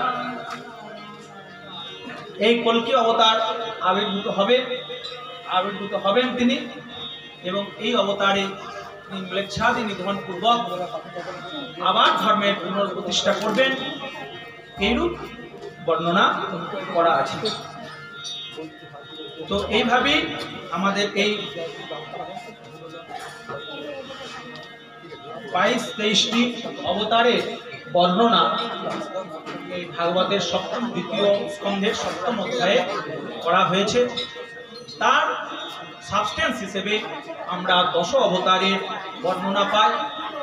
এই কল্কি অবতার আবির্ভূত হবেন তিনি, এবং এই অবতারে তিনি ম্লেচ্ছাদি নিধন পূর্বক আবার ধর্মের পুনঃপ্রতিষ্ঠা করবেন, এইরূপ বর্ণনা করা আছে। তো এইভাবেই আমাদের এই 22-23টি অবতারের বর্ণনা এই ভাগবতের দ্বিতীয় স্কন্ধের 7ম অধ্যায়ে করা হয়েছে। তার সাবস্টেন্স হিসেবে আমরা 10 অবতারের বর্ণনা পাই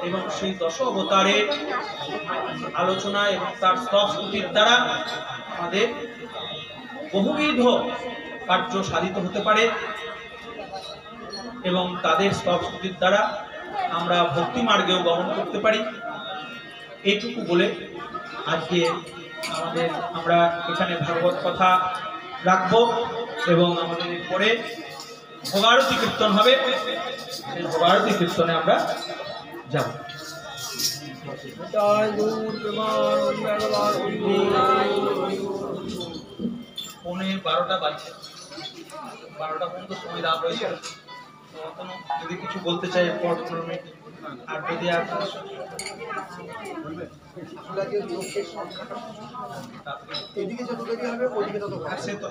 এবং সেই 10 অবতারের আলোচনা এবং তার স্তব স্তুতির দ্বারা আমাদের বহুবিধ কার্য সাধিত হতে পারে এবং তাদের স্তব স্তুতির দ্বারা আমরা ভক্তি মার্গেও গমন করতে পারি। এইটুকু বলে আজকে আমরা এখানে ভাগবত কথা রাখবো এবং আমাদের পরে ভোগারতি কীর্তন হবে, সেই ভোগারতি কীর্তনে আমরা যাব। 12:15 বাজছে, 12টা পর্যন্ত সময় দেওয়া হয়েছে। যদি কিছু বলতে চাই পর 15 মিনিট, আর যদি আর
এদিকে যত দেরি হবে ওইদিকে তত
সে তো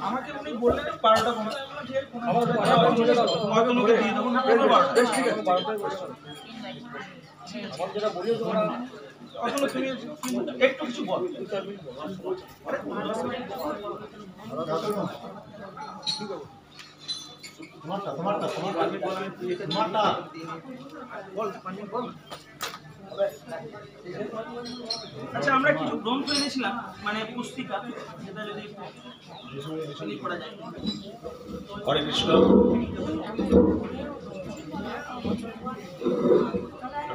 আমাকে উনি বললেন 12টা ঠিক আছে, যেটা বলি তুমি একটু কিছু বল। আচ্ছা, আমরা কিছু গ্রন্থ এনেছিলাম, মানে পুস্তিকা, যেটা যদি পড়া যায়। হরে কৃষ্ণ।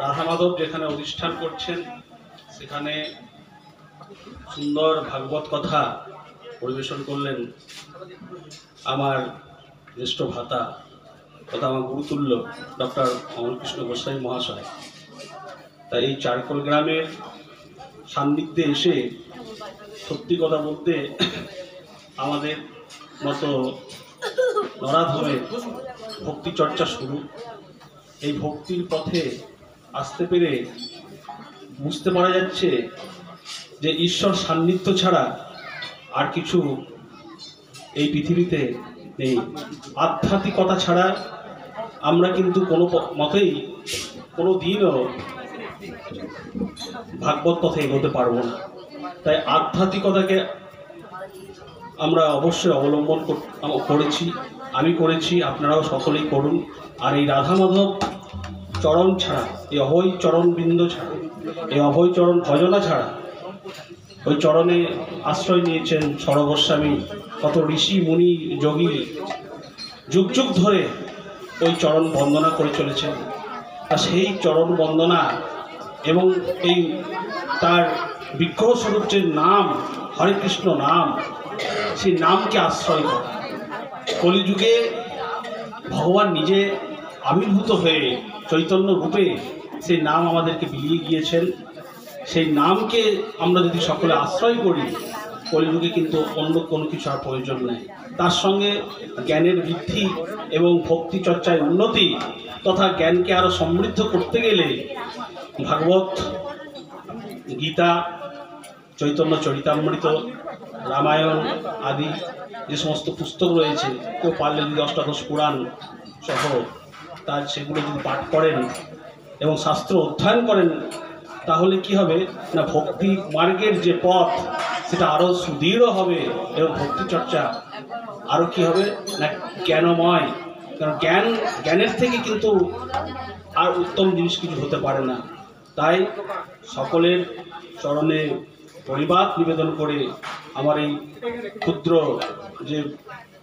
রাধা মাধব যেখানে অনুষ্ঠান করছেন সেখানে সুন্দর ভাগবত কথা পরিবেশন করলেন আমার জ্যেষ্ঠ ভ্রাতা তথা আমার গুরুতুল্য ডক্টর অমরকৃষ্ণ গোস্বামী মহাশয়। তাই এই চারকোল গ্রামের সান্নিধ্যে এসে সত্যি কথা বলতে আমাদের মতো নরাধমের ভক্তি চর্চা শুরু। এই ভক্তির পথে আসতে পেরে বুঝতে পারা যাচ্ছে যে ঈশ্বর সান্নিধ্য ছাড়া আর কিছু এই পৃথিবীতে নেই। আধ্যাত্মিকতা ছাড়া আমরা কিন্তু কোনো মতেই কোনো দিনও ভাগবত পথে এগোতে পারবো না। তাই আধ্যাত্মিকতাকে আমরা অবশ্যই অবলম্বন করেছি, আমি করেছি, আপনারাও সকলেই করুন। আর এই রাধা মাধব চরণ ছাড়া, এই অভয় চরণ বৃন্দ ছাড়া, এই অভয় চরণ ভজনা ছাড়া, ওই চরণে আশ্রয় নিয়েছেন সরগোস্বামী, কত ঋষি মুনি যোগী যুগ যুগ ধরে ওই চরণ বন্দনা করে চলেছেন। আর সেই চরণ বন্দনা এবং এই তার বিগ্রহ স্বরূপ যে নাম হরে কৃষ্ণ নাম, সেই নামকে আশ্রয় করে কলিযুগে ভগবান নিজে আবির্ভূত হয়ে চৈতন্য রূপে সেই নাম আমাদেরকে বিলিয়ে গিয়েছেন। সেই নামকে আমরা যদি সকলে আশ্রয় করি, কলিযুগে কিন্তু অন্য কোনো কিছু আর প্রয়োজন নেই। তার সঙ্গে জ্ঞানের বৃদ্ধি এবং ভক্তি চর্চায় উন্নতি তথা জ্ঞানকে আরও সমৃদ্ধ করতে গেলে ভাগবত, গীতা, চৈতন্য চরিতামৃত, রামায়ণ আদি যে সমস্ত পুস্তক রয়েছে, কেউ পারলে যদি অষ্টাদশ পুরাণ সহ তার সেগুলো যদি পাঠ করেন এবং শাস্ত্র অধ্যয়ন করেন, তাহলে কি হবে না, ভক্তি মার্গের যে পথ সেটা আরও সুদৃঢ় হবে এবং ভক্তি চর্চা আরও কি হবে না জ্ঞানময়। কারণ জ্ঞানের থেকে কিন্তু আর উত্তম জিনিস কিছু হতে পারে না। তাই সকলের চরণে পরিবাদ নিবেদন করে আমার এই ক্ষুদ্র যে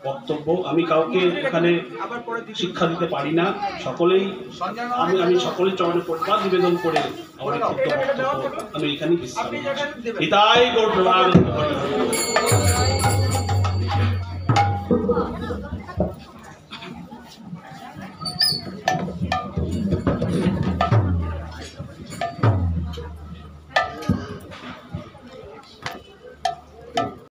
বক্তব্য, আমি কাউকে এখানে শিক্ষা দিতে পারি না, সকলেই আমি সকলের চরণে পরিবাদ নিবেদন করে আমার এই ক্ষুদ্র বক্তব্য আমি এখানেই বিশ্রাম নিচ্ছি। এটাই গৌর প্রণাম।